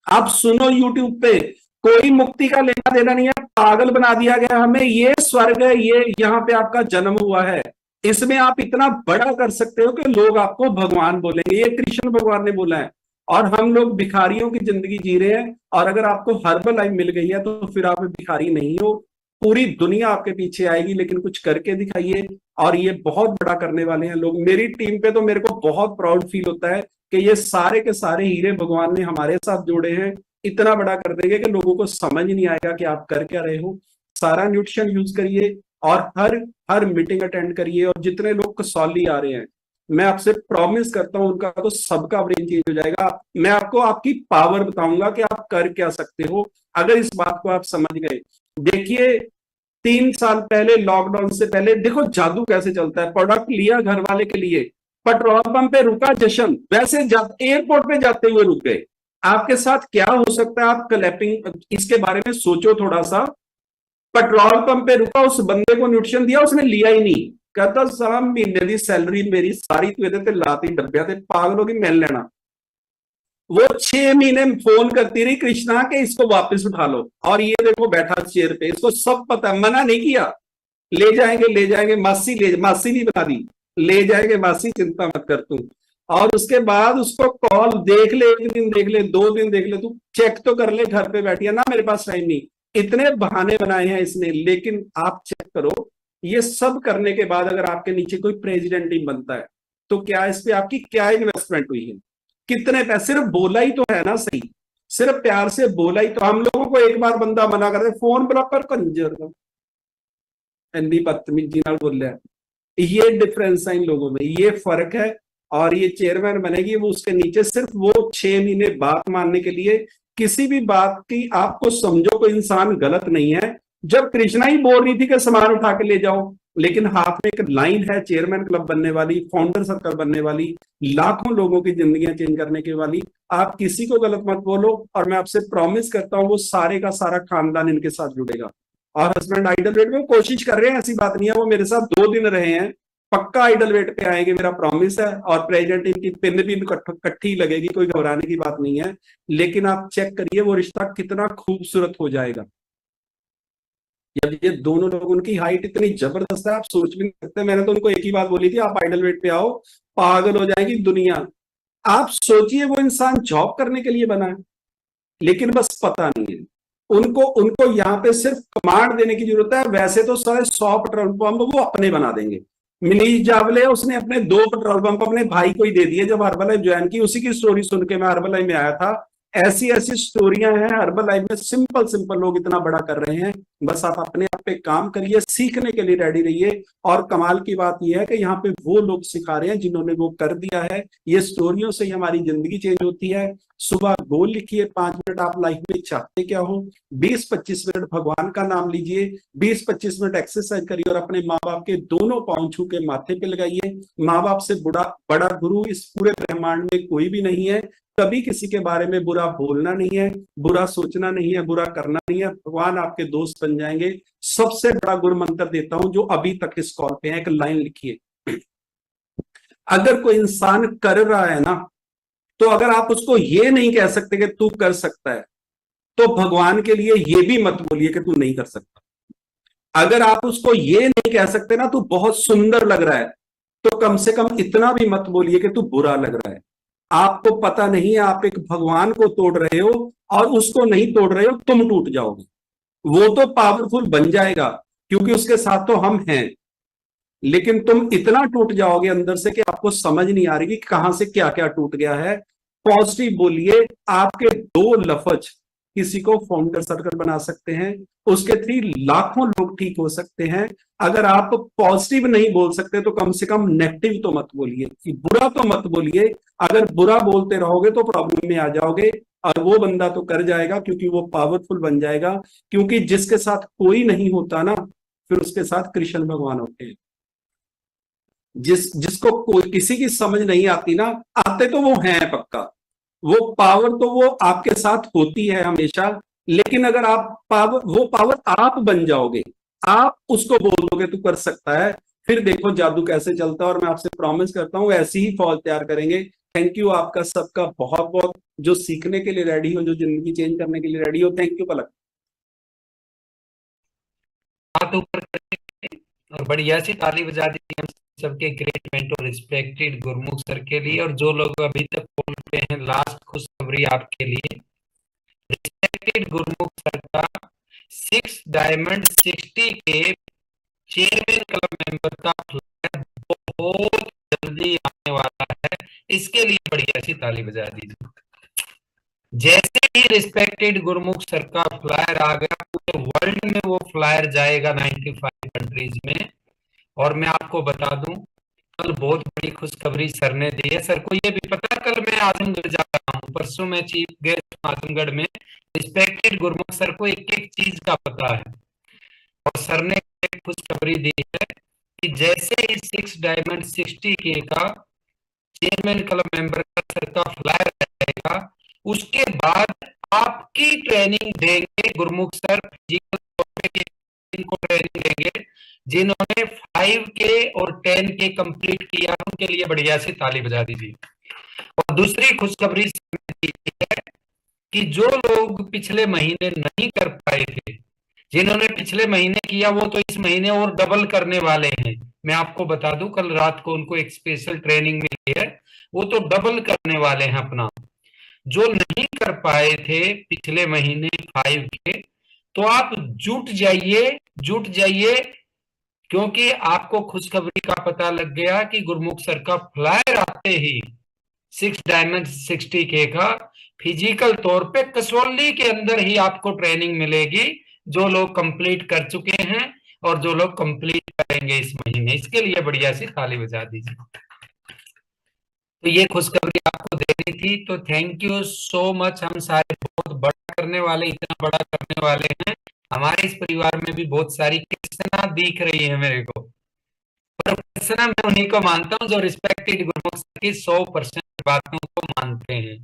Speaker 18: आप सुनो यूट्यूब पे, कोई मुक्ति का लेना देना नहीं है, पागल बना दिया गया हमें। ये स्वर्ग है, ये यहाँ पे आपका जन्म हुआ है, इसमें आप इतना बड़ा कर सकते हो कि लोग आपको भगवान बोलेंगे। ये कृष्ण भगवान ने बोला है, और हम लोग भिखारियों की जिंदगी जी रहे हैं। और अगर आपको हर्बल लाइफ मिल गई है तो फिर आप भिखारी नहीं हो, पूरी दुनिया आपके पीछे आएगी। लेकिन कुछ करके दिखाइए, और ये बहुत बड़ा करने वाले हैं लोग। मेरी टीम पे तो मेरे को बहुत प्राउड फील होता है कि ये सारे के सारे हीरे भगवान ने हमारे साथ जोड़े हैं। इतना बड़ा कर देंगे कि लोगों को समझ नहीं आएगा कि आप कर क्या रहे हो। सारा न्यूट्रिशन यूज करिए, और हर मीटिंग अटेंड करिए। और जितने लोग कसौली आ रहे हैं, मैं आपसे प्रॉमिस करता हूं उनका तो सबका ब्रेन चेंज हो जाएगा। मैं आपको आपकी पावर बताऊंगा कि आप कर क्या सकते हो, अगर इस बात को आप समझ गए। देखिए 3 साल पहले, लॉकडाउन से पहले, देखो जादू कैसे चलता है। प्रोडक्ट लिया घर वाले के लिए, पेट्रोल पंप पे रुका जश्न, वैसे एयरपोर्ट पे जाते हुए रुक गए। आपके साथ क्या हो सकता है? आप क्लैपिंग, इसके बारे में सोचो थोड़ा सा। पेट्रोल पंप पे रुका, उस बंदे को न्यूट्रिशन दिया, उसने लिया ही नहीं। कहता सारा महीने की सैलरी मेरी सारी तू ਇਹਦੇ ਤੇ लाती डब्बिया ते पागल होगी, मिल लेना। वो 6 महीने फोन करती रही कृष्णा के इसको वापस उठा लो, और ये देखो बैठा चेयर पे, इसको सब पता, मना नहीं किया, ले जाएंगे मासी भी बता दी, ले जाएंगे मासी, चिंता मत कर तू। और उसके बाद उसको कॉल, देख ले, 1 दिन देख ले, 2 दिन देख ले, तू चेक तो कर ले, घर पे बैठी है ना, मेरे पास टाइम नहीं। इतने बहाने बनाए हैं इसने, लेकिन आप चेक करो, ये सब करने के बाद अगर आपके नीचे कोई प्रेसिडेंट ही बनता है तो क्या इस पे आपकी क्या इन्वेस्टमेंट हुई है? कितने पैसे? सिर्फ बोला ही तो है ना, सही, सिर्फ प्यार से बोला ही तो। हम लोगों को एक बार बंदा मना कर दे, फोन बराबर कंजर का, इन्नी बदतमीजी नाल बोलिया, ये डिफरेंस है इन लोगों में, ये फर्क है। और ये चेयरमैन बनेगी, वो उसके नीचे सिर्फ वो 6 महीने बात मानने के लिए, किसी भी बात की आपको समझो कोई इंसान गलत नहीं है। जब कृष्णा ही बोल रही थी कि सामान उठा के ले जाओ, लेकिन हाथ में एक लाइन है चेयरमैन क्लब बनने वाली, फाउंडर सर्कल बनने वाली, लाखों लोगों की जिंदगियां चेंज करने की वाली। आप किसी को गलत मत बोलो, और मैं आपसे प्रॉमिस करता हूं वो सारे का सारा खानदान इनके साथ जुड़ेगा। और हस्बैंड आइडल वेट में कोशिश कर रहे हैं, ऐसी बात नहीं है, वो मेरे साथ 2 दिन रहे हैं, पक्का आइडल वेट पे आएंगे, मेरा प्रॉमिस है। और प्रेजेंट इनकी पिन भी इकट्ठी लगेगी, कोई घबराने की बात नहीं है। लेकिन आप चेक करिए वो रिश्ता कितना खूबसूरत हो जाएगा जब ये दोनों लोग, उनकी हाइट इतनी जबरदस्त है आप सोच भी नहीं सकते। मैंने तो उनको एक ही बात बोली थी, आप आइडल वेट पे आओ, पागल हो जाएगी दुनिया। आप सोचिए वो इंसान जॉब करने के लिए बना है, लेकिन बस पता नहीं है उनको उनको यहाँ पे सिर्फ कमांड देने की जरूरत है। वैसे तो सारे 100 पेट्रोल पंप वो अपने बना देंगे। मनीष जावले उसने अपने 2 पेट्रोल पंप अपने भाई को ही दे दिए जब हर्बलाइफ ज्वाइन की। उसी की स्टोरी सुन के मैं हर्बलाइफ में आया था। ऐसी ऐसी स्टोरियां हैं हर्बलाइफ में, सिंपल सिंपल लोग इतना बड़ा कर रहे हैं। बस आप अपने आप पे काम करिए, सीखने के लिए रेडी रहिए। और कमाल की बात यह है कि यहाँ पे वो लोग सिखा रहे हैं जिन्होंने वो कर दिया है। ये स्टोरियों से ही हमारी जिंदगी चेंज होती है। सुबह गोल लिखिए, 5 मिनट आप लाइफ में चाहते क्या हो, 20-25 मिनट भगवान का नाम लीजिए, 20-25 मिनट एक्सरसाइज करिए, और अपने माँ बाप के दोनों पांव छू के माथे पे लगाइए। माँ बाप से बड़ा गुरु इस पूरे ब्रह्मांड में कोई भी नहीं है। कभी किसी के बारे में बुरा बोलना नहीं है, बुरा सोचना नहीं है, बुरा करना नहीं है। भगवान आपके दोस्त बन जाएंगे। सबसे बड़ा गुरु मंत्र देता हूं जो अभी तक इस कॉल पे है, एक लाइन लिखिए। अगर कोई इंसान कर रहा है ना, तो अगर आप उसको ये नहीं कह सकते कि तू कर सकता है, तो भगवान के लिए ये भी मत बोलिए कि तू नहीं कर सकता। अगर आप उसको ये नहीं कह सकते ना तू बहुत सुंदर लग रहा है, तो कम से कम इतना भी मत बोलिए कि तू बुरा लग रहा है। आपको पता नहीं है आप एक भगवान को तोड़ रहे हो और उसको नहीं तोड़ रहे हो, तुम टूट जाओगे। वो तो पावरफुल बन जाएगा क्योंकि उसके साथ तो हम हैं, लेकिन तुम इतना टूट जाओगे अंदर से कि आपको समझ नहीं आ रही कि कहां से क्या क्या टूट गया है। पॉजिटिव बोलिए। आपके 2 लफ्ज किसी को फाउंडर सर्कल बना सकते हैं, उसके थ्रू लाखों लोग ठीक हो सकते हैं। अगर आप पॉजिटिव नहीं बोल सकते तो कम से कम नेगेटिव तो मत बोलिए, बुरा तो मत बोलिए। अगर बुरा बोलते रहोगे तो प्रॉब्लम में आ जाओगे, और वो बंदा तो कर जाएगा क्योंकि वो पावरफुल बन जाएगा। क्योंकि जिसके साथ कोई नहीं होता ना, फिर उसके साथ कृष्ण भगवान होते हैं। जिसको कोई किसी की समझ नहीं आती ना, आते तो वो हैं पक्का, वो पावर तो वो आपके साथ होती है हमेशा। लेकिन अगर आप वो पावर आप बन जाओगे, आप उसको बोल दोगे तू कर सकता है, फिर देखो जादू कैसे चलता है। और मैं आपसे प्रॉमिस करता हूँ ऐसी ही फौज तैयार करेंगे। थैंक यू आपका सबका बहुत बहुत, जो सीखने के लिए रेडी हो, जो जिंदगी चेंज करने के लिए रेडी हो। थैंक यू पलक।
Speaker 17: हाथ ऊपर करें और बढ़िया सी ताली बजा दी हम सबके great mentor respected Gurmukh sir के लिए। और जो लोग अभी तक बोल रहे हैं, लास्ट खुशखबरी आपके लिए, रिस्पेक्टेड गुरमुख सर का 6 डायमंड 60 के चेयरमैन क्लब मेंबर का फ्लैग बहुत जल्दी आने वाला है। इसके लिए बढ़िया सी ताली बजा दीजिए। जैसे ही रिस्पेक्टेड गुरमुख सर का फ्लायर आ गया, पूरे वर्ल्ड में वो फ्लायर जाएगा 95 कंट्रीज में। और मैं आपको बता दूं, कल बहुत बड़ी खुशखबरी सर ने दी है। सर को ये भी पता, कल मैं आजमगढ़ जा रहा हूँ, परसों मैं चीफ गेस्ट आजमगढ़ में। रिस्पेक्टेड गुरमुख सर को एक एक चीज का पता है, और सर ने एक खुशखबरी दी है कि जैसे ही 6 डायमंड 60K का चेयरमैन क्लब मेंबर का सर का फ्लायर आएगा, उसके बाद आपकी ट्रेनिंग देंगे गुरमुख सर। इनको ट्रेनिंग देंगे जिन्होंने 5K और 10K कंप्लीट किया, उनके लिए बढ़िया सी ताली बजा दीजिए। और दूसरी खुशखबरी है कि जो लोग पिछले महीने नहीं कर पाए थे, जिन्होंने पिछले महीने किया, वो तो इस महीने और डबल करने वाले हैं। मैं आपको बता दूं, कल रात को उनको एक स्पेशल ट्रेनिंग मिली है, वो तो डबल करने वाले हैं अपना। जो नहीं कर पाए थे पिछले महीने 5K, तो आप जुट जाइए, क्योंकि आपको खुशखबरी का पता लग गया कि गुरमुख सर का फ्लायर आते ही 6 डायमंड 60K का फिजिकल तौर पे कसौली के अंदर ही आपको ट्रेनिंग मिलेगी। जो लोग कंप्लीट कर चुके हैं और जो लोग कंप्लीट करेंगे इस महीने, इसके लिए बढ़िया सी ताली बजा दीजिए। तो ये खुशखबरी आपको देनी थी, तो थैंक यू सो मच। हम सारे बहुत बड़ा करने वाले, इतना बड़ा करने वाले हैं। हमारे इस परिवार में भी बहुत सारी कृष्णा दिख रही है मेरे को, पर कृष्णा मैं उन्हीं को मानता हूँ जो रिस्पेक्टेड गुरुमुख सर की 100% बातों को मानते हैं।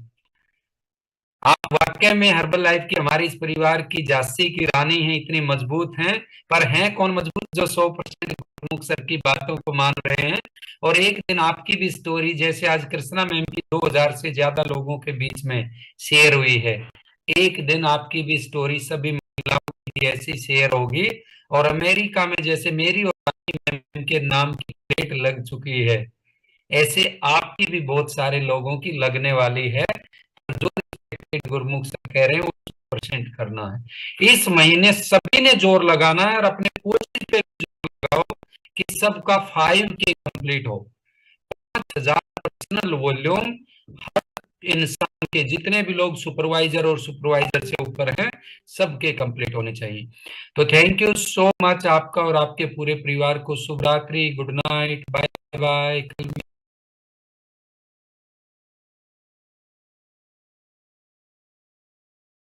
Speaker 17: आप वाकई में हर्बल लाइफ की, हमारे इस परिवार की झांसी की रानी है, इतनी मजबूत हैं। पर हैं कौन मजबूत? जो 100% गुरुमुख सर की बातों को मान रहे हैं। और एक दिन आपकी भी स्टोरी, जैसे आज कृष्णा मैम की 2000 से ज्यादा लोगों के बीच में शेयर हुई है, एक दिन आपकी भी स्टोरी सभी महिलाओं की ऐसी शेयर होगी। और अमेरिका में जैसे मेरी और रानी मैम के नाम की प्लेट लग चुकी है, ऐसे आपकी भी बहुत सारे लोगों की लगने वाली है। जो गुरुमुख सर कह रहे हैं वो 100% करना है। इस महीने सभी ने जोर लगाना है और अपने कोशिश पे जोर लगाओ कि सबका 5K कंप्लीट हो। 5000 पर्सनल वॉल्यूम हर इंसान के, जितने भी लोग सुपरवाइजर और सुपरवाइजर से ऊपर हैं, सबके कंप्लीट होने चाहिए। तो थैंक यू सो मच आपका और आपके पूरे परिवार को। शुभ रात्रि, गुड नाइट, बाय बाय।